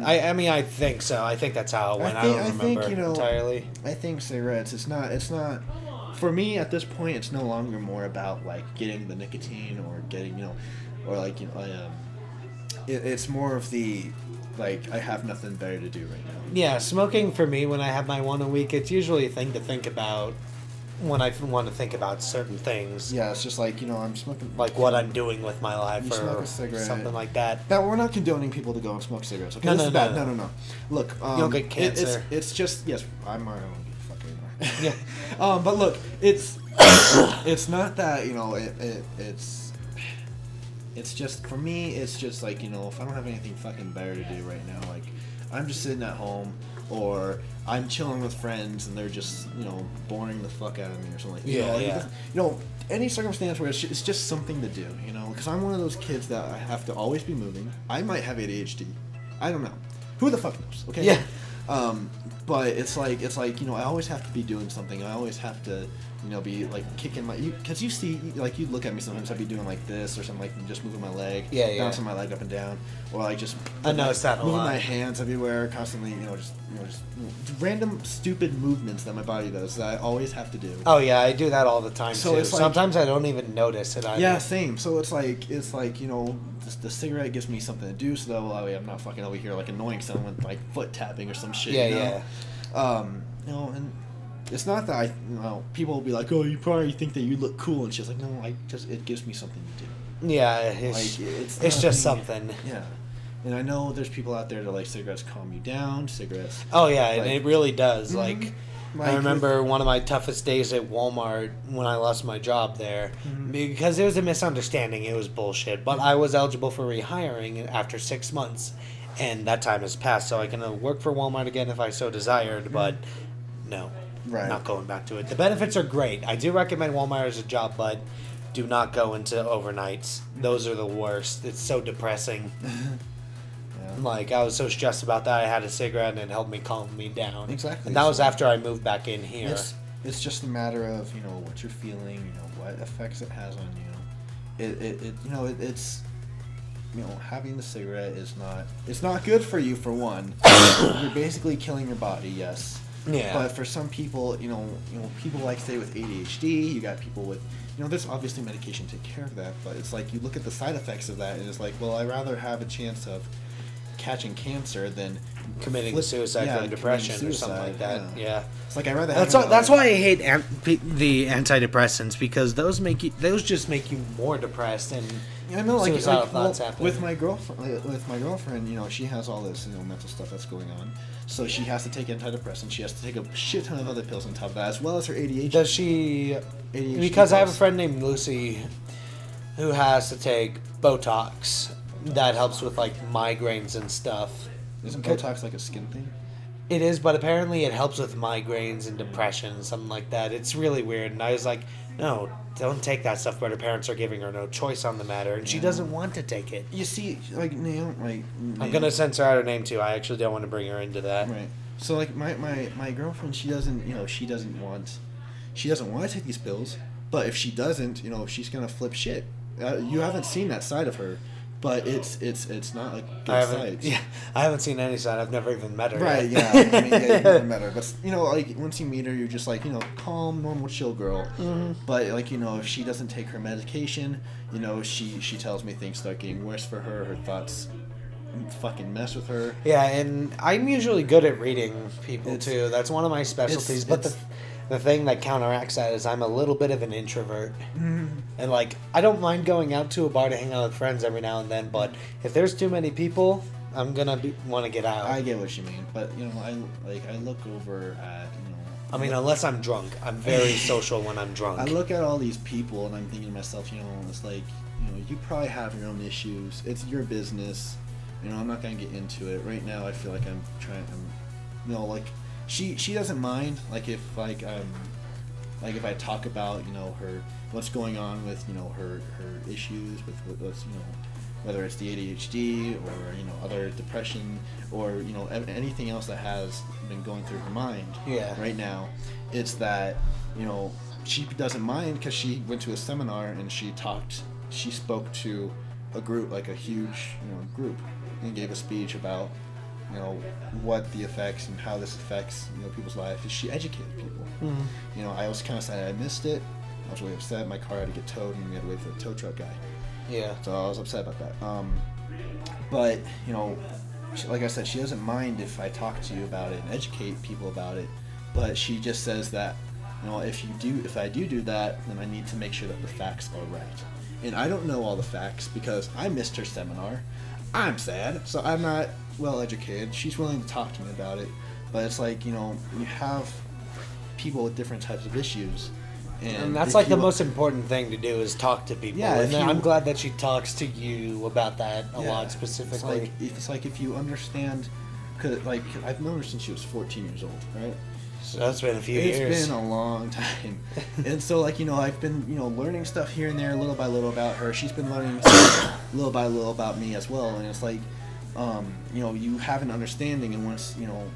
I mean, I think so. I think that's how it went. I don't remember entirely. I think cigarettes. It's not. For me, at this point, it's no longer more about like getting the nicotine or getting it's more of the like I have nothing better to do right now. Yeah, smoking for me when I have my one a week, it's usually a thing to think about when I want to think about certain things. Yeah, it's just like I'm smoking like what I'm doing with my life or smoke a cigarette. Something like that. Now we're not condoning people to go and smoke cigarettes. Okay, No, this is no, bad. no. No. Look, you'll get cancer. It's just yes, I'm my own fucking. Yeah. But look, it's not that it's just for me. It's just like if I don't have anything fucking better to do right now, like I'm just sitting at home or I'm chilling with friends and they're just boring the fuck out of me or something. Any circumstance where it's just something to do. Because I'm one of those kids that I have to always be moving. I might have ADHD. I don't know. Who the fuck knows? Okay. Yeah. But it's like I always have to be doing something. I always have to be like kicking my because you see like you'd look at me sometimes I'd be doing like this or something like just moving my leg, bouncing my leg up and down, or like just I noticed that a moving lot. my hands everywhere constantly. Just random stupid movements that my body does that I always have to do. Oh yeah, I do that all the time So too. it's like- Sometimes I don't even notice it. Yeah, same. So it's like the cigarette gives me something to do, so that way I'm not fucking over here like annoying someone with like foot tapping or some shit. Yeah. And it's not that people will be like, oh, you probably think that you look cool and shit. Like, no, it gives me something to do. Yeah, it's not just being- something. Yeah. And I know there's people out there that like cigarettes calm you down. Cigarettes. Oh yeah, like- and it really does. Mhm. Like I remember one of my toughest days at Walmart when I lost my job there because it was a misunderstanding. It was bullshit. But I was eligible for rehiring after 6 months, and that time has passed. So I can work for Walmart again if I so desired. But no, not going back to it. The benefits are great. I do recommend Walmart as a job, but do not go into overnights. Those are the worst. It's so depressing. Like, I was so stressed about that, I had a cigarette and it helped me calm me down. Exactly. And that was after I moved back in here. It's just a matter of what you're feeling, what effects it has on you. It's having the cigarette it's not good for you for one. You're basically killing your body, yes. Yeah. But for some people, people like say with ADHD, you got people with there's obviously medication to take care of that, but it's like you look at the side effects of that and it's like, well, I'd rather have a chance of catching cancer than committing suicide from depression or something like that. Yeah. It's like I'd rather that's why I hate the antidepressants, because those just make you more depressed and I know, like suicidal thoughts happen. with my girlfriend, she has all this mental stuff that's going on, so she has to take antidepressants. She has to take a shit ton of other pills on top of that, as well as her ADHD. Does she? ADHD Because I have a pills. friend named Lucy who has to take Botox. That helps with like migraines and stuff. Isn't Botox like a skin thing? It is, but apparently it helps with migraines and depression and something like that. It's really weird. And I was like, no, don't take that stuff. But her parents are giving her no choice on the matter, and she doesn't want to take it. You see, like Naomi, I'm gonna censor out her name too. I actually don't want to bring her into that. Right. So like my girlfriend, she doesn't want to take these pills. But if she doesn't, she's gonna flip shit. You haven't seen that side of her. But it's not like good sides. Yeah, I haven't seen any side. I've never even met her. Right? Yet. Yeah. I mean, you've never met her, but like once you meet her, you're just like calm, normal, chill girl. Mm-hmm. But like if she doesn't take her medication, she tells me things start getting worse for her. Her thoughts fucking mess with her. Yeah, and I'm usually good at reading people too. That's one of my specialties. But the thing that counteracts that is I'm a little bit of an introvert. Mm-hmm. And like I don't mind going out to a bar to hang out with friends every now and then, but if there's too many people, I'm gonna want to get out. I get what you mean, but I look over at I mean, unless I'm drunk, I'm very social when I'm drunk. I look at all these people and I'm thinking to myself, it's like you probably have your own issues. It's your business. I'm not gonna get into it right now. I feel like like she doesn't mind, like if if I talk about her what's going on with her issues with what's whether it's the ADHD or other depression or anything else that has been going through her mind. Yeah. Right now, it's that she doesn't mind because she went to a seminar and she spoke to a group, like a huge group, and gave a speech about what the effects and how this affects people's lives. She educated people. Mm-hmm. I was kind of sad I missed it. I was really upset. My car had to get towed and we had to wait for the tow truck guy. Yeah. So I was upset about that. But like I said, she doesn't mind if I talk to you about it and educate people about it. But she just says that if I do that, then I need to make sure that the facts are right. And I don't know all the facts because I missed her seminar. I'm sad, so I'm not well educated. She's willing to talk to me about it, but it's like you have people with different types of issues. And that's like the most important thing to do is talk to people. Yeah, and I'm glad that she talks to you about that a lot specifically. It's like if you understand, cause I've known her since she was 14 years old, right? So that's been a few years. It's been a long time, and so I've been learning stuff here and there, little by little about her. She's been learning little by little about me as well, and it's like you have an understanding, and once when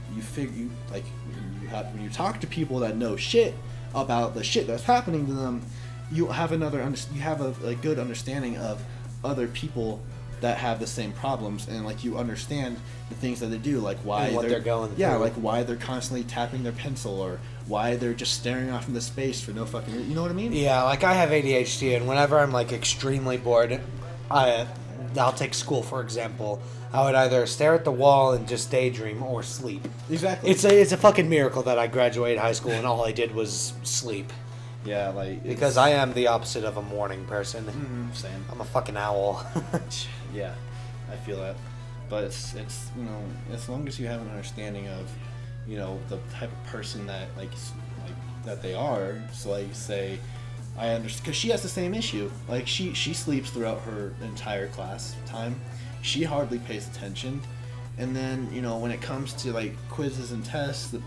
you talk to people that know shit about the shit that's happening to them, you have a good understanding of other people that have the same problems, and you understand the things that they do, like why and what they're going through. Yeah, like why they're constantly tapping their pencil, or why they're just staring off into space for no fucking you know what I mean? Yeah, I have ADHD, and whenever I'm extremely bored, I'll take school for example. I would either stare at the wall and just daydream or sleep. Exactly. It's a fucking miracle that I graduated high school and all I did was sleep. Yeah, because I am the opposite of a morning person. Mm-hmm, same. I'm a fucking owl. Yeah, I feel that. But it's as long as you have an understanding of the type of person that that they are. So say I understand because she has the same issue. She sleeps throughout her entire class time. She hardly pays attention. And then when it comes to quizzes and tests, the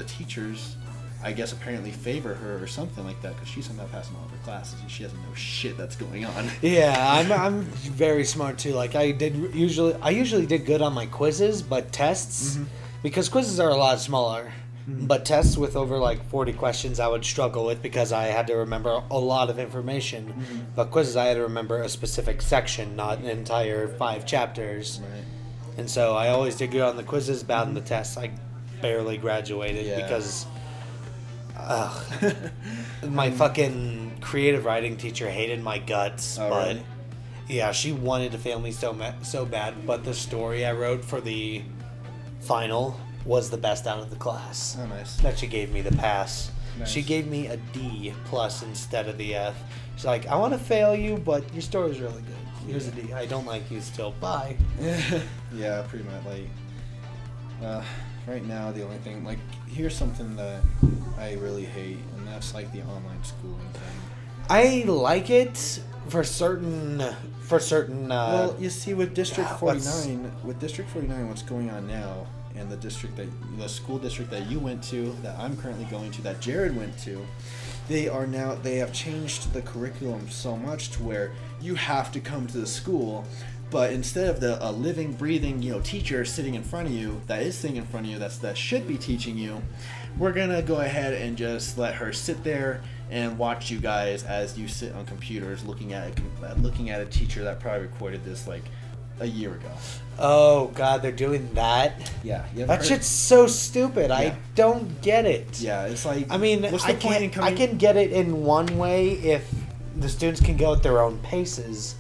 teachers, I guess, apparently favor her or something like that because she's somehow passing all of her classes and she doesn't know shit that's going on. Yeah, I'm very smart too. I usually did good on my quizzes, but tests, because quizzes are a lot smaller. Mm-hmm. But tests with over 40 questions I would struggle with because I had to remember a lot of information. Mm-hmm. But quizzes I had to remember a specific section, not an entire 5 chapters. Right. And so I always did good on the quizzes, bad on the tests. I barely graduated because my fucking creative writing teacher hated my guts. Oh, but really? Yeah, she wanted to fail me so bad. But the story I wrote for the final was the best out of the class. Oh, nice. That she gave me the pass. Nice. She gave me a D+ instead of the F. She's like, I want to fail you, but your story's really good. Here's a D. I don't like you still. Bye. Yeah, pretty much. Right now, the only thing, here's something that I really hate, and that's the online schooling thing. I like it for certain. Well, you see, with District 49, what's going on now, and the school district that you went to, that I'm currently going to, that Jared went to, they have changed the curriculum so much to where you have to come to the school, but instead of a living, breathing, teacher sitting in front of you, that should be teaching you, we're gonna go ahead and just let her sit there and watch you guys as you sit on computers looking at a teacher that probably recorded this a year ago. Oh God, they're doing that. Yeah, that shit's so stupid. Yeah. I don't get it. Yeah, it's what's the point in coming? I can get it in one way if the students can go at their own paces,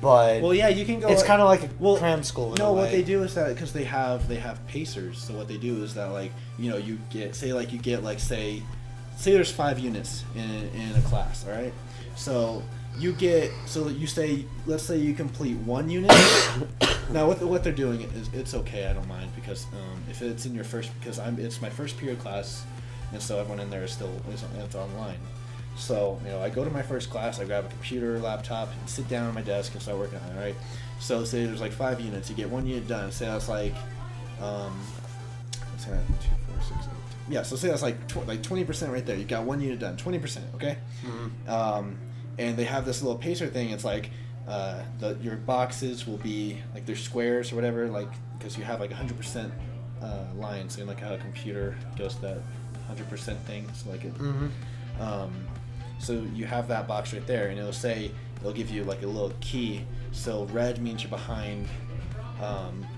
but you can go. It's kind of like a cram school. No, what they do is that because they have pacers. So what they do is that you get say there's 5 units in a class, all right? So let's say you complete 1 unit. Now what they're doing is it's okay, I don't mind, because if it's in your first, because it's my first period class, and so everyone in there it's online. So, I go to my first class, I grab a computer, laptop, and sit down at my desk and start working on it, right? So, say there's like 5 units, you get 1 unit done. Say that's like, what's that? 2, 4, 6, 8. Yeah, so say that's like 20% right there. You got 1 unit done, 20%, okay? Mm-hmm. And they have this little pacer thing. It's like your boxes will be like they're squares or whatever, like because you have like 100% lines, and like how a computer does that 100% thing. So like it. Mm-hmm. So you have that box right there, and it'll give you like a little key. So red means you're behind,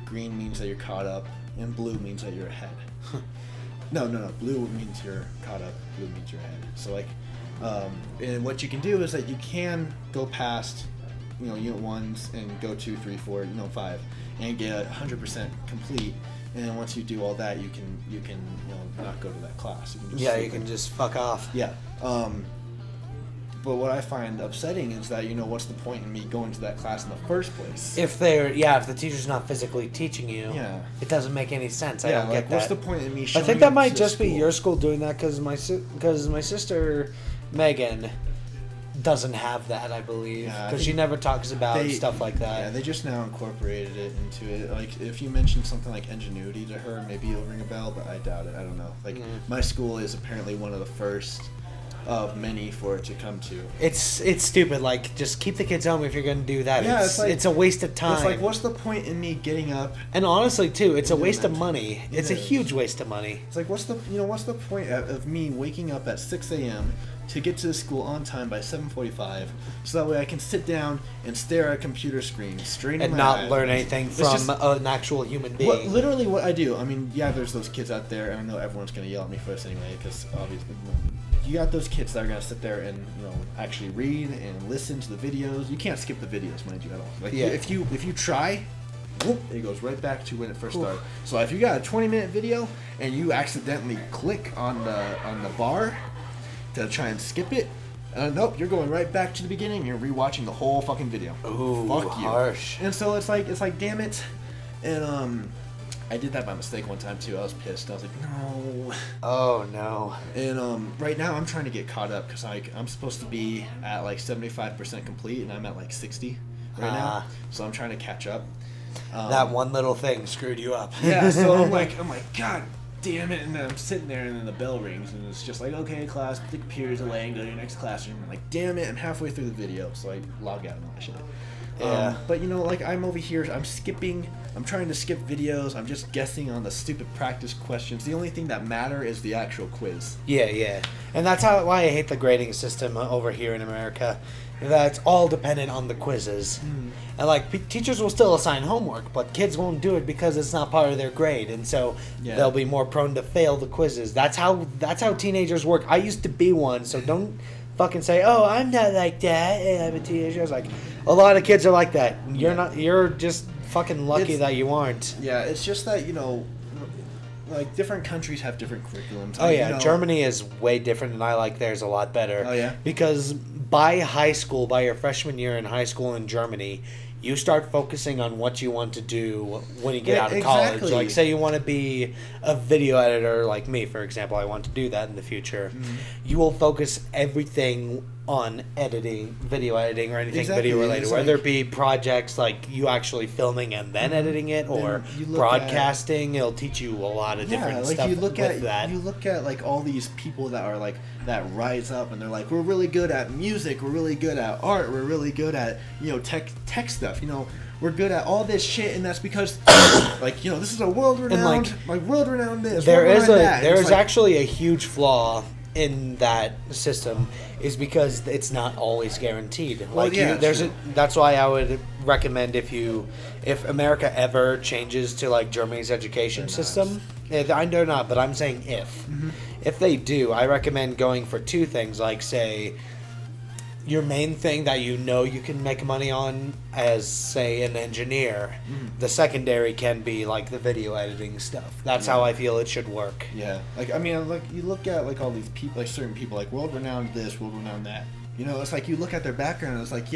green means that you're caught up, and blue means that you're ahead. No. Blue means you're caught up. Blue means you're ahead. So like, and what you can do is that you can go past, unit 1s and go 2, 3, 4, 5, and get 100% complete. And then once you do all that, you can not go to that class. You can just fuck off. Yeah. But what I find upsetting is that what's the point in me going to that class in the first place? If the teacher's not physically teaching you, it doesn't make any sense. I don't get that. What's the point in me showing I think that up might to just school? be your school doing that because my sister Megan doesn't have that, I believe, because she never talks about stuff like that. Yeah, they just now incorporated it into it. Like, if you mention something like ingenuity to her, maybe it'll ring a bell, but I doubt it. I don't know. Like, my school is apparently one of the first of many for it to come to. It's stupid. Like, just keep the kids home if you're going to do that. Yeah, it's a waste of time. It's like, what's the point in me getting up? And honestly, too, it's a waste of money. It's a huge waste of money. It's like, what's the point of me waking up at 6 a.m. to get to the school on time by 7:45, so that way I can sit down and stare at a computer screen straight in my and not eyes. learn anything from an actual human being. Literally what I do. I mean, there's those kids out there, and I know everyone's going to yell at me for this anyway, because obviously you got those kids that are going to sit there and actually read and listen to the videos. You can't skip the videos, mind you, at all. Like, if you try, whoop, it goes right back to when it first started. So if you got a 20-minute video and you accidentally click on the bar to try and skip it, nope, you're going right back to the beginning. You're rewatching the whole fucking video. Ooh, fuck you. Harsh. And so it's like, damn it. And I did that by mistake one time too. I was pissed. I was like, no. Oh no. And right now I'm trying to get caught up because I'm supposed to be at like 75% complete, and I'm at like 60 right now. So I'm trying to catch up. That one little thing screwed you up. Yeah. So I'm like, God damn it. And then I'm sitting there, and then the bell rings, and it's just like, okay, class, the computer's away, and go to your next classroom. I'm like, damn it, I'm halfway through the video, so I log out and all that shit. Yeah. But like, I'm over here, I'm trying to skip videos, I'm just guessing on the stupid practice questions. The only thing that matter is the actual quiz. Yeah. And that's why I hate the grading system over here in America. That's all dependent on the quizzes. And like, teachers will still assign homework, but kids won't do it because it's not part of their grade, and so they'll be more prone to fail the quizzes. That's how teenagers work. I used to be one, so don't fucking say, "Oh, I'm not like that, I'm a teenager." I was like, a lot of kids are like that. You're not. You're just fucking lucky that you aren't. Yeah, it's just that like, different countries have different curriculums. Oh yeah, Germany is way different, and I like theirs a lot better. Oh yeah, because by your freshman year in high school in Germany, you start focusing on what you want to do when you get out of college. Like, say you want to be a video editor like me, for example. I want to do that in the future. You will focus everything on editing, video editing, or anything video related, whether it be projects like you actually filming and then editing it, or broadcasting. It'll teach you a lot of different stuff. You look at like all these people that are like that rise up, and they're like, we're really good at music, we're really good at art, we're really good at tech stuff. We're good at all this shit, and that's because this is a world-renowned, world-renowned this. There is actually a huge flaw in that system, is because it's not always guaranteed. That's why I would recommend if America ever changes to like Germany's education system. They're not, but I'm saying if they do, I recommend going for two things. Like, say, your main thing that you can make money on as, say, an engineer. The secondary can be like the video editing stuff. That's how I feel it should work. Yeah, you look at like all these people, like certain people, like world renowned this, world renowned that. It's like you look at their background, and it's like,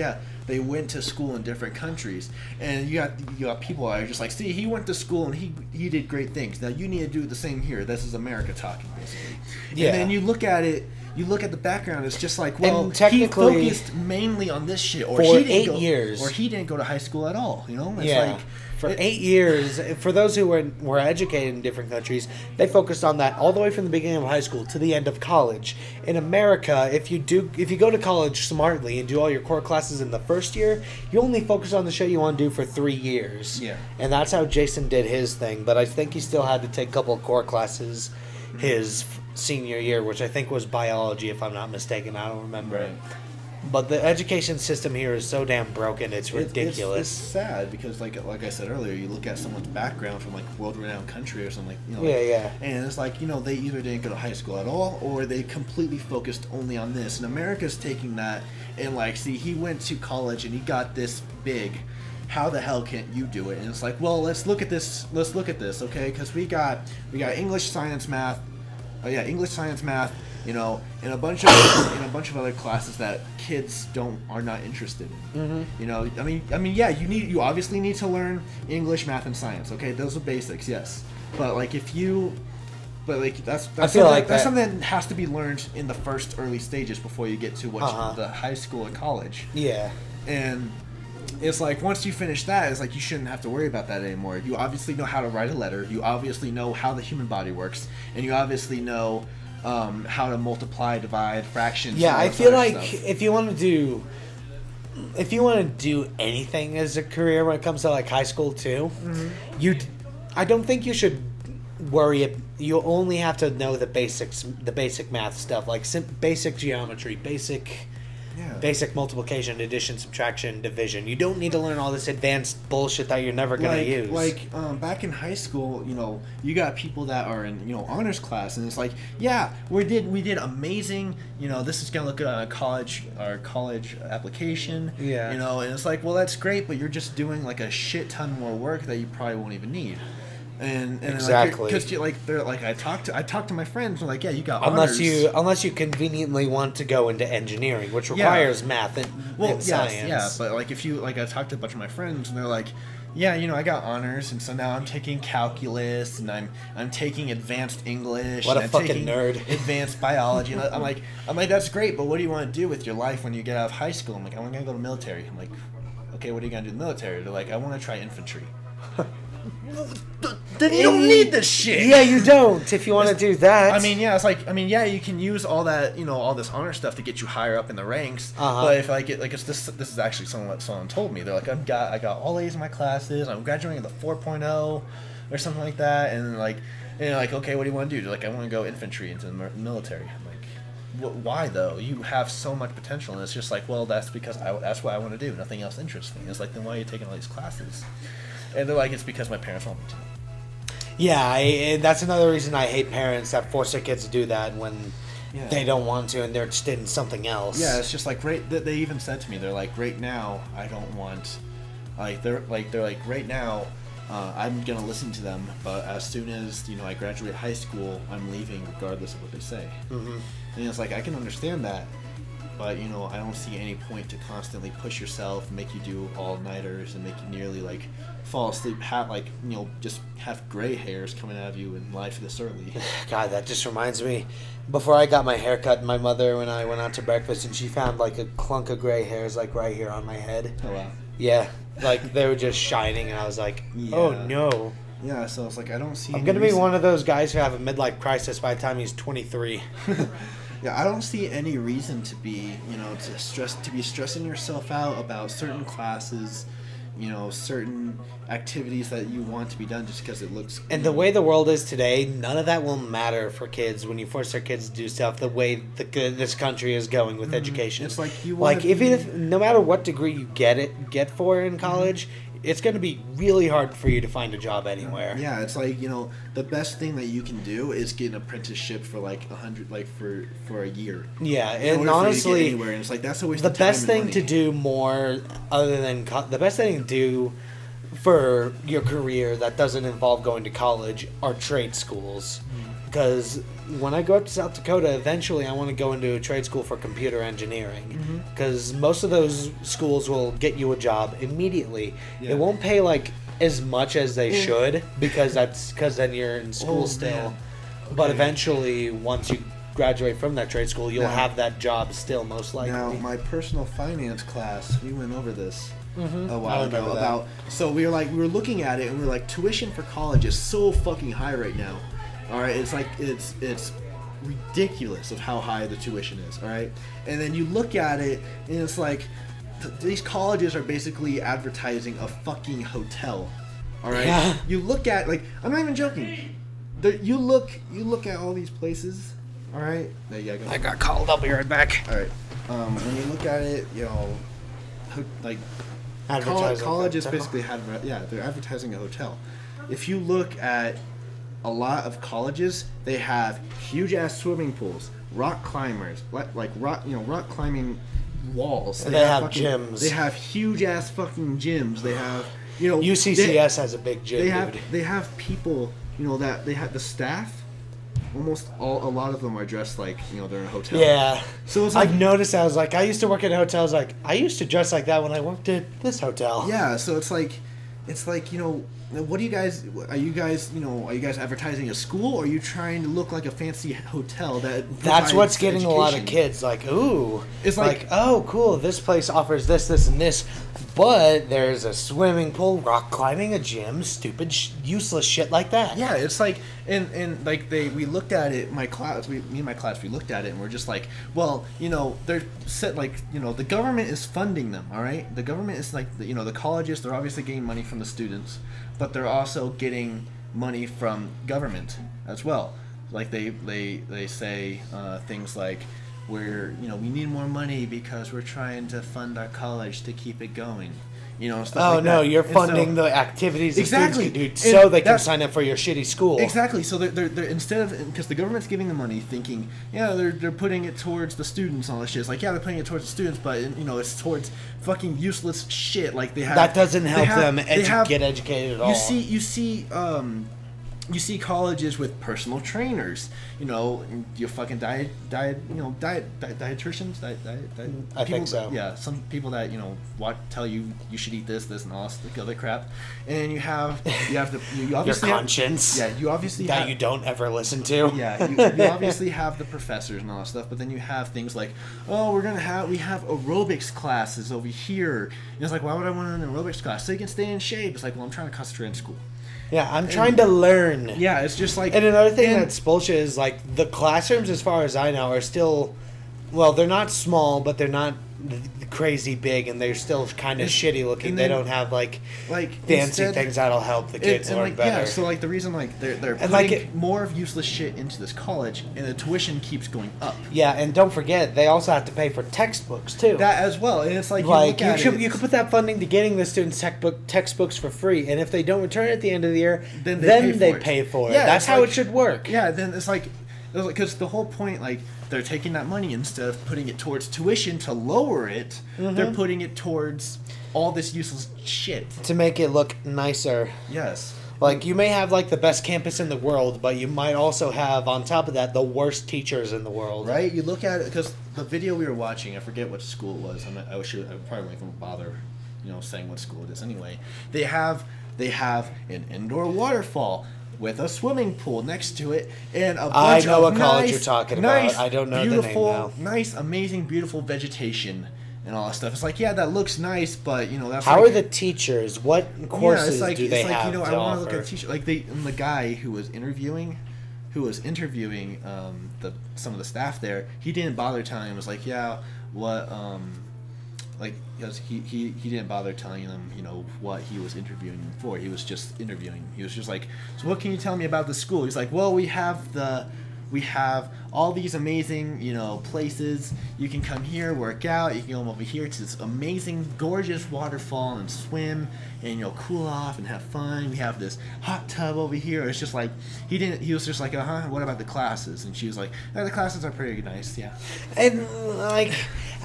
they went to school in different countries, and you got people that are just like, see, he went to school and he did great things. Now you need to do the same here. This is America talking, basically. Yeah. And then you look at it. You look at the background. It's just like, well, And technically, he focused mainly on this shit, or for he didn't 8 go, years, or he didn't go to high school at all. You know, it's yeah. like For 8 years, for those who were educated in different countries, they focused on that all the way from the beginning of high school to the end of college. In America, if you go to college smartly and do all your core classes in the first year, you only focus on the shit you want to do for 3 years. Yeah. And that's how Jason did his thing. But I think he still had to take a couple of core classes his senior year, which I think was biology, if I'm not mistaken. I don't remember. Right. But the education system here is so damn broken, it's ridiculous. It's sad because, like I said earlier, you look at someone's background from like world-renowned country or something, Yeah. and it's like, they either didn't go to high school at all, or they completely focused only on this. And America's taking that and like, see, he went to college and he got this big. How the hell can't you do it? And it's like, well, let's look at this, okay? Because we got English, science, math. Oh yeah, English, science, math. And a bunch of other classes that kids are not interested in. Mm-hmm. Yeah, you obviously need to learn English, math, and science. Okay, those are basics, yes. But like that's something that has to be learned in the first early stages before you get to the high school and college. Yeah. And it's like, once you finish that, it's like you shouldn't have to worry about that anymore. You obviously know how to write a letter. You obviously know how the human body works, and you obviously know how to multiply, divide, fractions. Yeah, I feel like stuff. if you want to do anything as a career when it comes to like high school too, I don't think you should worry. You only have to know the basic math stuff, like basic geometry, basic multiplication, addition, subtraction, division. You don't need to learn all this advanced bullshit that you're never going to use. Back in high school, you got people that are in, honors class, and it's like, yeah, we did amazing. This is going to look good on our college application. Yeah. And it's like, well, that's great, but you're just doing like a shit ton more work that you probably won't even need. And exactly, because I talked to my friends, and like, yeah, you got honors. unless you conveniently want to go into engineering, which requires math and science. Yeah, but like if you I talked to a bunch of my friends, and they're like, yeah, I got honors, and so now I'm taking calculus, and I'm taking advanced English. What and a I'm fucking taking nerd! Advanced biology, and I'm like, that's great, but what do you want to do with your life when you get out of high school? I'm like, I'm gonna go to the military. I'm like, okay, what are you gonna do in the military? They're like, I want to try infantry. Then you don't need this shit. Yeah, you don't. If you want to do that, you can use all that, all this honor stuff to get you higher up in the ranks. But if this is actually someone told me. They're like, I got all A's in my classes. I'm graduating with a 4.0 or something like that. And okay, what do you want to do? They're like, I want to go infantry into the military. I'm like, why though? You have so much potential, and it's just like, well, that's because that's what I want to do. Nothing else interests me. It's like, then why are you taking all these classes? And they're like, it's because my parents want me to. Yeah, that's another reason I hate parents that force their kids to do that when they don't want to and they're just in something else. Yeah, it's just like, they even said to me, they're like, right now, I don't want, they're like, right now, I'm going to listen to them, but as soon as, I graduate high school, I'm leaving regardless of what they say. Mm-hmm. And it's like, I can understand that, but, I don't see any point to constantly push yourself, make you do all-nighters, and make you nearly, fall asleep, just have gray hairs coming out of you in life this early. God, that just reminds me, before I got my hair cut, my mother, when I went out to breakfast, and she found, a clunk of gray hairs, right here on my head. Oh, wow. Yeah, they were just shining, and I was like, oh, no. Yeah, so it's like, I don't see I'm going to be one of those guys who have a midlife crisis by the time he's 23. Yeah, I don't see any reason to be, to be stressing yourself out about certain classes, certain activities that you want to be done just because it looks. And the way the world is today, none of that will matter for kids when you force their kids to do stuff. The way this country is going with education, it's like if no matter what degree you get for in college. It's going to be really hard for you to find a job anywhere. Yeah, it's like, the best thing that you can do is get an apprenticeship for for a year. Yeah, and honestly, anywhere, and it's like, that's a waste the of time best and thing money. to do more other than the best thing to do for your career that doesn't involve going to college are trade schools. Because when I go up to South Dakota, eventually I want to go into a trade school for computer engineering. Because most of those schools will get you a job immediately. Yeah. It won't pay like as much as they should, because then you're in school still. man. But Okay. eventually, once you graduate from that trade school, you'll Now- have that job still, most likely. Now, my personal finance class, we went over this a I while remember ago. that. So we were looking at it, and we were like, tuition for college is so fucking high right now. All right, it's like it's ridiculous of how high the tuition is. All right, and then you look at it, and it's like these colleges are basically advertising a fucking hotel. All right, Yeah. you look at, like, I'm not even joking. You look at all these places. All right, there you go. I got called. I'll be right back. All right. When you look at it, like Advertising colleges hotel. basically they're advertising a hotel. If you look at a lot of colleges, they have huge ass swimming pools, rock climbers, like rock climbing walls. They have gyms. They have huge ass fucking gyms. They have UCCS has a big gym, dude. they have people, that they have the staff. Almost a lot of them are dressed like, they're in a hotel. Yeah. So it's like, I've noticed. I was like, I used to work at hotels. Like, I used to dress like that when I worked at this hotel. yeah. So it's like, what do you guys? Are you guys advertising a school, or are you trying to look like a fancy hotel that? That's what's provides getting a lot of education? kids like, ooh. It's like- oh, cool. This place offers this, this, and this, but there's a swimming pool, rock climbing, a gym, stupid, useless shit like that. Yeah, it's like, and like we looked at it. Me and my class, we looked at it, and we're just like, well, they're set like, the government is funding them. All right, the government is like, the colleges. They're obviously getting money from the students, but they're also getting money from government as well. Like they say things like, we need more money because we're trying to fund our college to keep it going. Stuff Oh like no, that. you're And funding so- the activities Exactly. the students can And do, so they can that's- sign up for your shitty school. Exactly. So they're instead of, because the government's giving the money, thinking, they're putting it towards the students and all this shit. It's like, they're putting it towards the students, but it's towards fucking useless shit. Like they have That doesn't help them they have- get educated at all. You see colleges with personal trainers, your fucking dietitians, I think so. Yeah, some people that tell you should eat this, and all this other crap, and you obviously your conscience. you obviously that have, you don't ever listen to. yeah, you obviously have the professors and all that stuff, but then you have things like, oh, we have aerobics classes over here. And it's like, why would I want an aerobics class? So you can stay in shape. It's like, well, I'm trying to concentrate in school. Yeah, I'm trying to learn. Yeah, it's just like... And another thing and- that's bullshit is, like, the classrooms, as far as I know, are still... Well, they're not small, but they're not crazy big, and they're still kind of shitty looking. and They then- don't have, like fancy instead- things that'll help the kids and, learn like, better. Yeah, so like the reason they're putting And, like, more of useless shit into this college, and the tuition keeps going up. Yeah, and don't forget, they also have to pay for textbooks, too. That as well, and it's like you could put that funding to getting the students textbooks for free, and if they don't return it at the end of the year, Then then they they pay pay for for it. it. Yeah, That's it's how like- it should work. Yeah, then it's like, because the whole point, like, they're taking that money, instead of putting it towards tuition to lower it, they're putting it towards all this useless shit. To make it look nicer. Yes. Like, you may have, like, the best campus in the world, but you might also have, on top of that, the worst teachers in the world. Right? You look at it, because the video we were watching, I forget what school it was. I probably won't even bother, saying what school it is anyway. They have an indoor waterfall with a swimming pool next to it, and a bunch I know of what college nice, you're talking about. nice, I don't know the name, beautiful, though. nice, amazing, beautiful vegetation and all that stuff. It's like, yeah, that looks nice, but that's How like, are the teachers? What courses do they have to I want to offer? look at teacher, like the guy who was interviewing some of the staff there. He didn't bother telling him. It was like, yeah, what like, because he didn't bother telling them, what he was interviewing them for. He was just interviewing. He was just like, so what can you tell me about the school? He's like, well, we have all these amazing, places. You can come here, work out. You can come over here to this amazing, gorgeous waterfall and swim and, cool off and have fun. We have this hot tub over here. It's just like, he was just like, what about the classes? And she was like, the classes are pretty nice, yeah. And, like,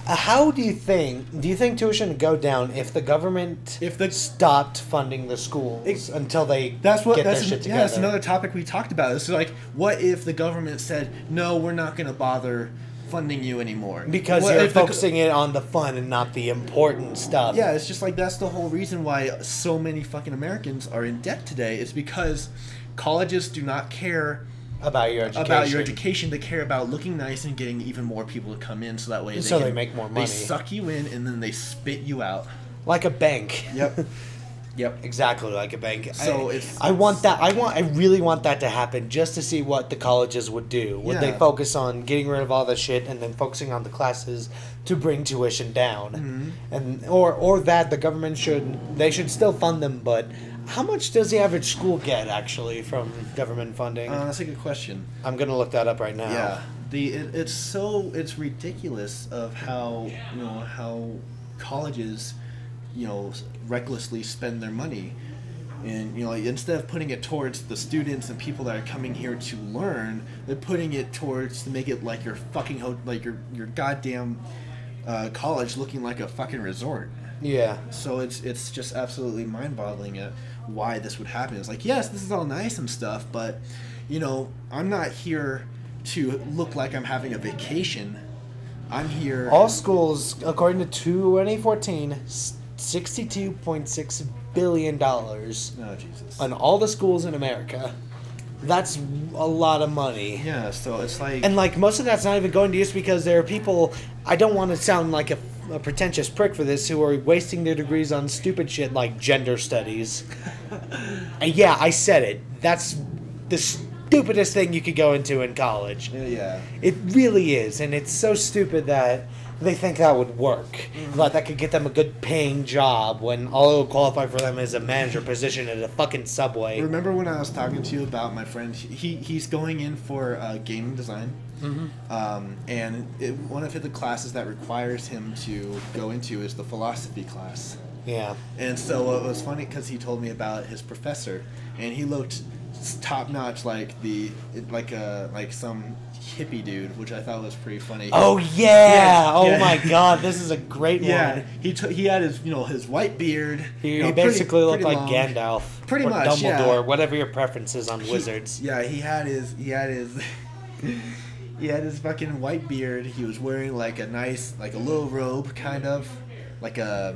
How do you think? Do you think tuition would go down if the government stopped funding the schools until they get their shit together? Yeah, that's another topic we talked about. It's like, what if the government said, no, we're not going to bother funding you anymore because you're focusing it on the fun and not the important stuff. Yeah, it's just like that's the whole reason why so many fucking Americans are in debt today. Is because colleges do not care about your education. They care about looking nice and getting even more people to come in, so that way they make more money. They suck you in and then they spit you out like a bank. Yep. Yep, exactly like a bank. So I really want that to happen just to see what the colleges would do. Would they focus on getting rid of all the shit and then focusing on the classes to bring tuition down? Mm-hmm. And or that the government should still fund them, but how much does the average school get actually from government funding? That's a good question. I'm gonna look that up right now. Yeah, it's ridiculous of how colleges recklessly spend their money, and instead of putting it towards the students and people that are coming here to learn, they're putting it towards to make it like your fucking your goddamn college looking like a fucking resort. Yeah. So it's just absolutely mind-boggling at why this would happen. It's like, yes, this is all nice and stuff, but I'm not here to look like I'm having a vacation. I'm here. All schools, according to 2014, $62.6 billion on all the schools in America. That's a lot of money. Yeah, so it's like... And, most of that's not even going to use because there are people... I don't want to sound like a pretentious prick for this, who are wasting their degrees on stupid shit like gender studies. And yeah, I said it. That's the stupidest thing you could go into in college. Yeah. It really is, and it's so stupid that they think that would work. Mm-hmm. That could get them a good paying job when all it would qualify for them is a manager position at a fucking Subway. Remember when I was talking to you about my friend? He's going in for gaming design. Mm-hmm. And one of the classes that requires him to go into is the philosophy class. Yeah. And so it was funny because he told me about his professor, and he looked top notch, like some hippie dude, which I thought was pretty funny. Oh yeah! Oh my god, this is a great one. He had his white beard. He basically looked like long. Gandalf, pretty or much, Dumbledore, whatever your preference is on wizards. Yeah, he had his he had his fucking white beard. He was wearing like a little robe, kind of like the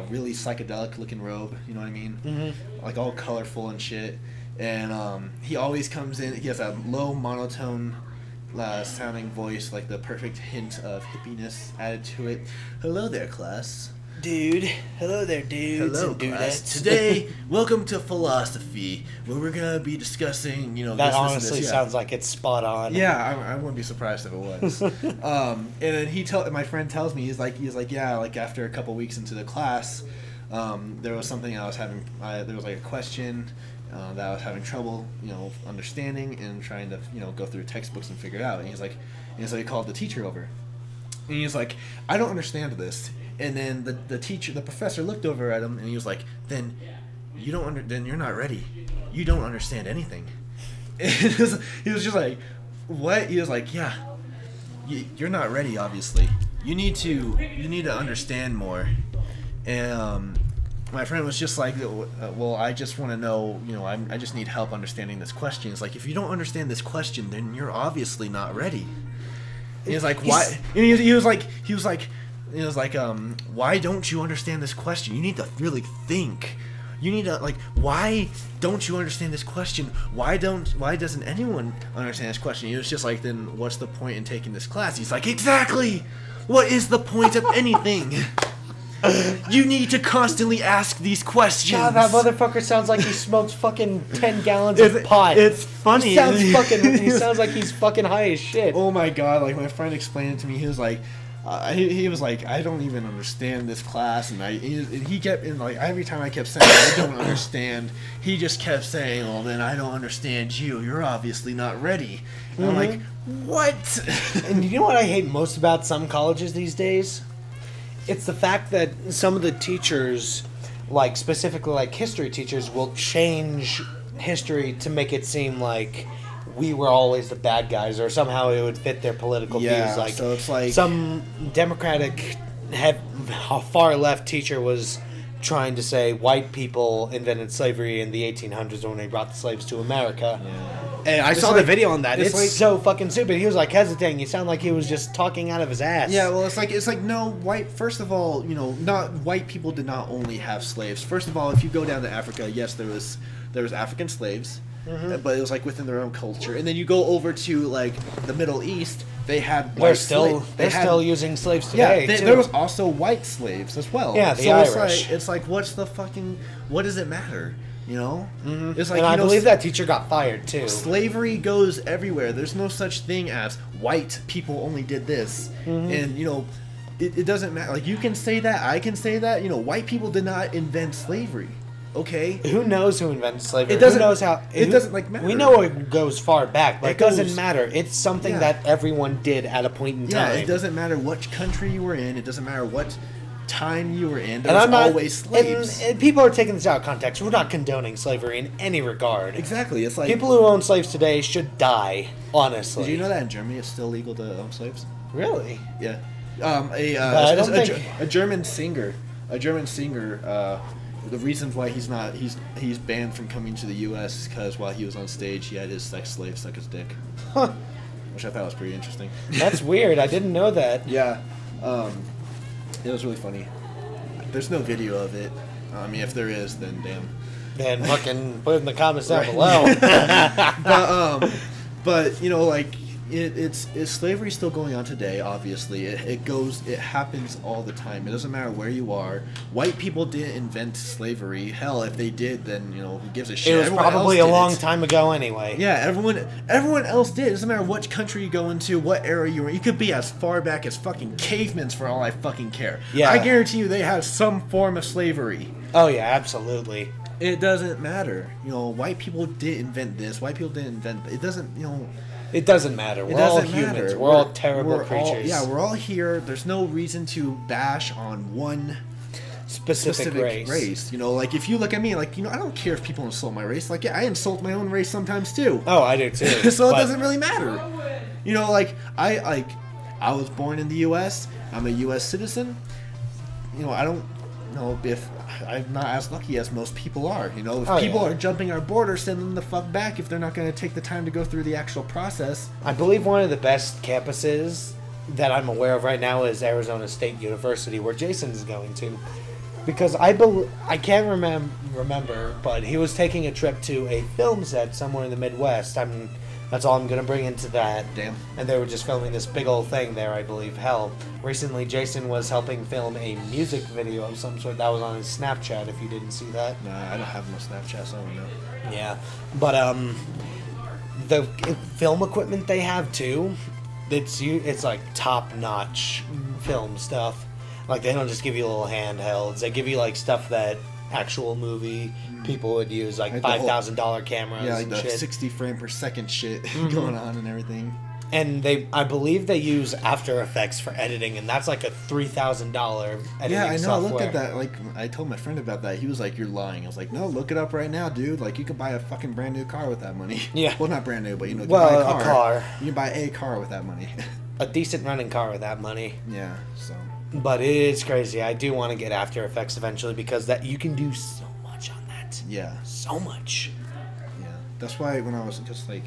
really psychedelic looking robe. You know what I mean? Mm-hmm. Like all colorful and shit. And he always comes in. He has a low monotone sounding voice, like the perfect hint of hippiness added to it. Hello there, class. Dude. Hello there, dudes. Hello, class. Today, welcome to philosophy, where we're gonna be discussing, that honestly sounds like it's spot on. Yeah, I wouldn't be surprised if it was. And then my friend tells me he's like yeah, like after a couple weeks into the class, there was something I was having. There was like a question that I was having trouble, understanding and trying to, go through textbooks and figure it out. And so he called the teacher over, and he's like, I don't understand this. And then the professor looked over at him and he was like, then you're not ready. You don't understand anything. And he was just like, what? He was like, yeah, you're not ready, obviously. You need to understand more. And my friend was just like, well, I just want to know, I just need help understanding this question. It's like, if you don't understand this question, then you're obviously not ready. And he was like, why? And he was like, why don't you understand this question? You need to really think. You need to, why don't you understand this question? Why doesn't anyone understand this question? He was just like, then what's the point in taking this class? He's like, exactly! What is the point of anything? You need to constantly ask these questions. God, that motherfucker sounds like he smokes fucking 10 gallons of pot. It's funny. He sounds like he's fucking high as shit. Oh my god, my friend explained it to me. He was like, he was like, I don't even understand this class, and he kept every time I kept saying I don't understand, he just kept saying, well, then I don't understand you. You're obviously not ready. And I'm like, what? And you know what I hate most about some colleges these days? It's the fact that some of the teachers, specifically history teachers, will change history to make it seem like we were always the bad guys, or somehow it would fit their political Yeah, views. Like, so it's like some Democratic far left teacher was trying to say white people invented slavery in the 1800s when they brought the slaves to America. And I saw the video on that. It's so fucking stupid. He was like hesitating. He sounded like he was just talking out of his ass. Yeah, well, it's like no white. First of all, you know, not white people did not only have slaves. First of all, if you go down to Africa, yes, there was African slaves, but it was like within their own culture. And then you go over to like the Middle East, they had They're white still slaves. still using slaves today. Yeah, too. there was also white slaves as well. Yeah, the so Irish. It's like what does it matter? You know, it's like and I you know, believe that teacher got fired too. slavery goes everywhere. There's no such thing as white people only did this, and you know, it doesn't matter. Like you can say that, I can say that. You know, white people did not invent slavery. Okay. Who knows who invented slavery? It doesn't- Who knows how? it doesn't, like, matter. We know it goes far back, but It it doesn't goes- matter. It's something Yeah. that everyone did at a point in Yeah, time. it doesn't matter what country you were in. It doesn't matter what time you were in. There And was I'm not. always slaves. And people are taking this out of context. We're not condoning slavery in any regard. Exactly. It's like People who own slaves today should die. Honestly. Did you know that in Germany it's still legal to own slaves? Really? Yeah. I don't think- A German singer. The reason why he's banned from coming to the U.S. is because while he was on stage, he had his sex slave suck his dick, Huh. which I thought was pretty interesting. That's weird. I didn't know that. Yeah, it was really funny. There's no video of it. I mean, if there is, then damn. Then fucking put it in the comments down Right. below. But you know, like it's slavery still going on today. Obviously, it happens all the time. It doesn't matter where you are. White people didn't invent slavery. Hell, if they did, then you know who gives a shit. It was Everyone probably else a did long it. time ago anyway. Yeah, everyone else did. It doesn't matter what country you go into, what era you were. You could be as far back as fucking cavemen's for all I fucking care. Yeah. I guarantee you they had some form of slavery. Oh yeah, absolutely. It doesn't matter. You know, white people didn't invent this. White people didn't invent. It doesn't. You know. It doesn't matter. It We're all doesn't humans. matter. We're all terrible we're creatures. We're all here. There's no reason to bash on one specific race. You know, like if you look at me, like, you know, I don't care if people insult my race. Like, yeah, I insult my own race sometimes too. Oh, I do too. So it but- doesn't really matter. You know, like I was born in the U.S. I'm a U.S. citizen. You know, I don't know if I'm not as lucky as most people are. You know, if Oh, people yeah. are jumping our border, send them the fuck back if they're not going to take the time to go through the actual process. I believe one of the best campuses that I'm aware of right now is Arizona State University, where Jason is going to. Because I can't remember, but he was taking a trip to a film set somewhere in the Midwest. That's all I'm going to bring into that. Damn. And they were just filming this big old thing there, I believe. Hell, recently Jason was helping film a music video of some sort that was on his Snapchat, if you didn't see that. Nah, I don't have no Snapchat, so I don't know. Yeah, but the film equipment they have too, it's like top notch film stuff. Like they don't just give you little handhelds; they give you like stuff that actual movie people would use, like Like the whole- $5,000 cameras Yeah, like and the shit. 60 frame per second shit Mm-hmm. going on and everything. And I believe they use After Effects for editing, and that's like a $3,000 editing Yeah, I know. software. I looked at that. Like, I told my friend about that. He was like, "You're lying." I was like, "No, look it up right now, dude. Like, you can buy a fucking brand new car with that money." Yeah. Well, not brand new, but you know, you Well, can a buy a car. You can buy a car with that money. A decent running car with that money. Yeah. So. But it is crazy. I do want to get After Effects eventually because that you can do so much on that. Yeah. So much. Yeah. That's why when I was just like,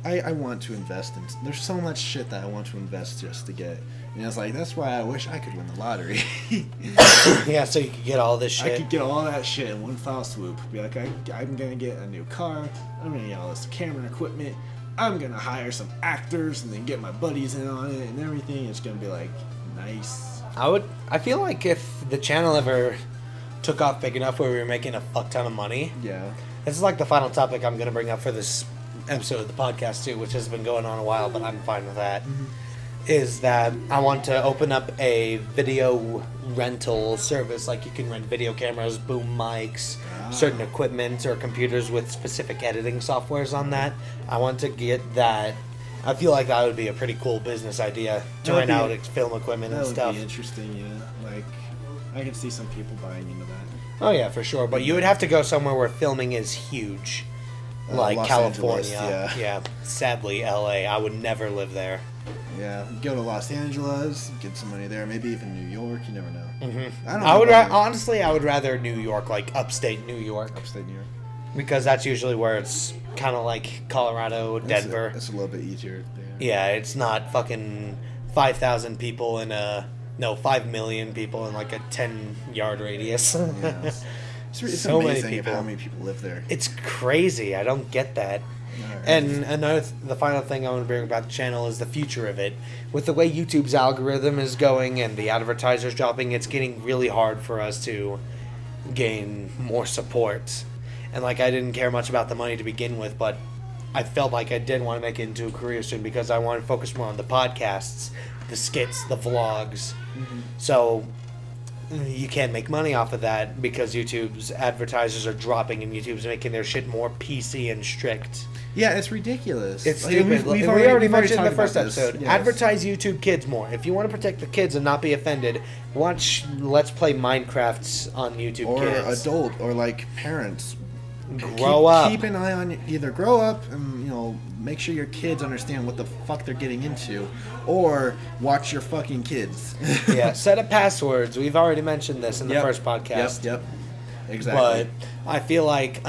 I want to invest in. There's so much shit that I want to invest just to get. And it's like that's why I wish I could win the lottery. Yeah, so you could get all this I shit. could get all that shit in one foul swoop. Be like, I'm gonna get a new car. I'm gonna get all this camera equipment. I'm gonna hire some actors and then get my buddies in on it and everything. It's gonna be like nice. I feel like if the channel ever took off big enough where we were making a fuck ton of money, Yeah. this is like the final topic I'm going to bring up for this episode of the podcast too, which has been going on a while, but I'm fine with that. Is that I want to open up a video rental service. Like you can rent video cameras, boom mics, certain equipment, or computers with specific editing softwares on that. I want to get that. I feel like that would be a pretty cool business idea to That would rent be- out film equipment That and would stuff. be interesting, yeah. Like, I can see some people buying into that. Oh yeah, for sure. But you would have to go somewhere where filming is huge. like Los California. Angeles, Yeah. Sadly, LA. I would never live there. Yeah, go to Los Angeles, get some money there. Maybe even New York. You never know. Mm-hmm. I don't. I would know about honestly, I would rather New York, like upstate New York, upstate New York. because that's usually where it's kind of like Colorado, Denver. It's a little bit easier. Yeah, it's not fucking 5,000 people in a 5 million people in like a 10-yard radius. Yeah. It's So many amazing people. how many people live there. It's crazy. I don't get that. Alright. And the final thing I want to bring about the channel is the future of it. With the way YouTube's algorithm is going and the advertisers dropping, it's getting really hard for us to gain more support. And like, I didn't care much about the money to begin with, but I felt like I did want to make it into a career soon because I want to focus more on the podcasts, the skits, the vlogs. Mm-hmm. So you can't make money off of that because YouTube's advertisers are dropping and YouTube's making their shit more PC and strict. Yeah, it's ridiculous. It's Like, stupid. we've we already talked mentioned in the first about this. episode. Yes. Advertise YouTube Kids more. If you want to protect the kids and not be offended, watch Let's Play Minecrafts on YouTube or Kids. adult or like parents. Grow up. Keep an eye on either grow up and make sure your kids understand what the fuck they're getting into, or watch your fucking kids. Yeah, set up passwords. We've already mentioned this in the Yep. first podcast. Yep. Exactly. But I feel like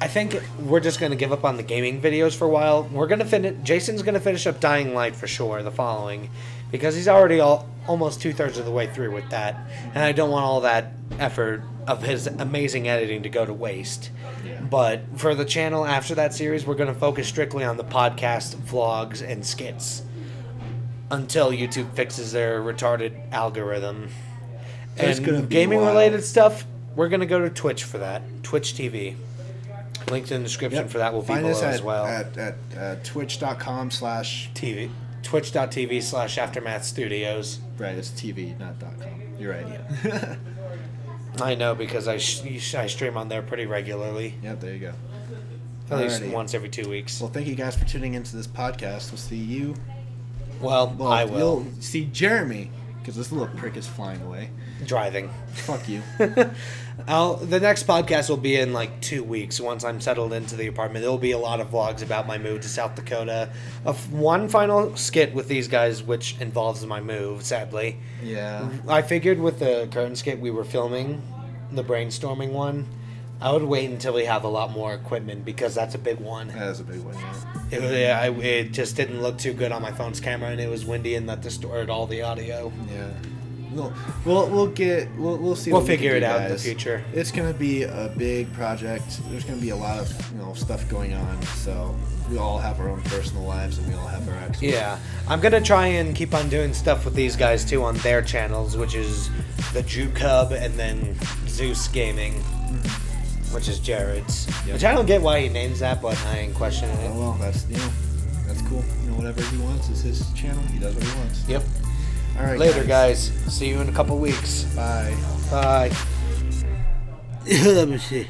I think we're just going to give up on the gaming videos for a while. We're going to finish. Jason's going to finish up Dying Light for sure, the following, because he's already almost 2/3 of the way through with that, and I don't want all that effort of his amazing editing to go to waste. Yeah. But for the channel after that series, we're going to focus strictly on the podcast, vlogs, and skits until YouTube fixes their retarded algorithm. It's gonna And be gaming-related wild. stuff, we're going to go to Twitch for that. Twitch TV. Link in the description Yep. for that will be Find below us at, as well. at twitch.com/ TV. Twitch.tv/Aftermath Studios. right, it's TV, not .com. You're right. Yeah. I know because I stream on there pretty regularly. Yep, there you go. At least Alrighty. once every 2 weeks. Well, thank you guys for tuning into this podcast. We'll see you. Well, Well, I will. You'll see Jeremy, because this little prick is flying away. Driving. Fuck you. The next podcast will be in like 2 weeks once I'm settled into the apartment. There will be a lot of vlogs about my move to South Dakota. One final skit with these guys, which involves my move, sadly. Yeah. I figured with the current skit we were filming, the brainstorming one, I would wait until we have a lot more equipment because that's a big one. That is a big one, yeah. It just didn't look too good on my phone's camera, and it was windy, and that distorted all the audio. Yeah. We'll see. We'll what we figure can it do, out in the guys. future. It's gonna be a big project. There's gonna be a lot of stuff going on. So we all have our own personal lives, and we all have our experts. Yeah, I'm gonna try and keep on doing stuff with these guys too on their channels, which is the Drew Cub and then Zeus Gaming, which is Jared's. Yep. Which I don't get why he names that, but I ain't questioning Oh it. well, that's cool. Whatever he wants is his channel. He does what he wants. Yep. All right. Later, guys. See you in a couple weeks. Bye. Bye. Let me see.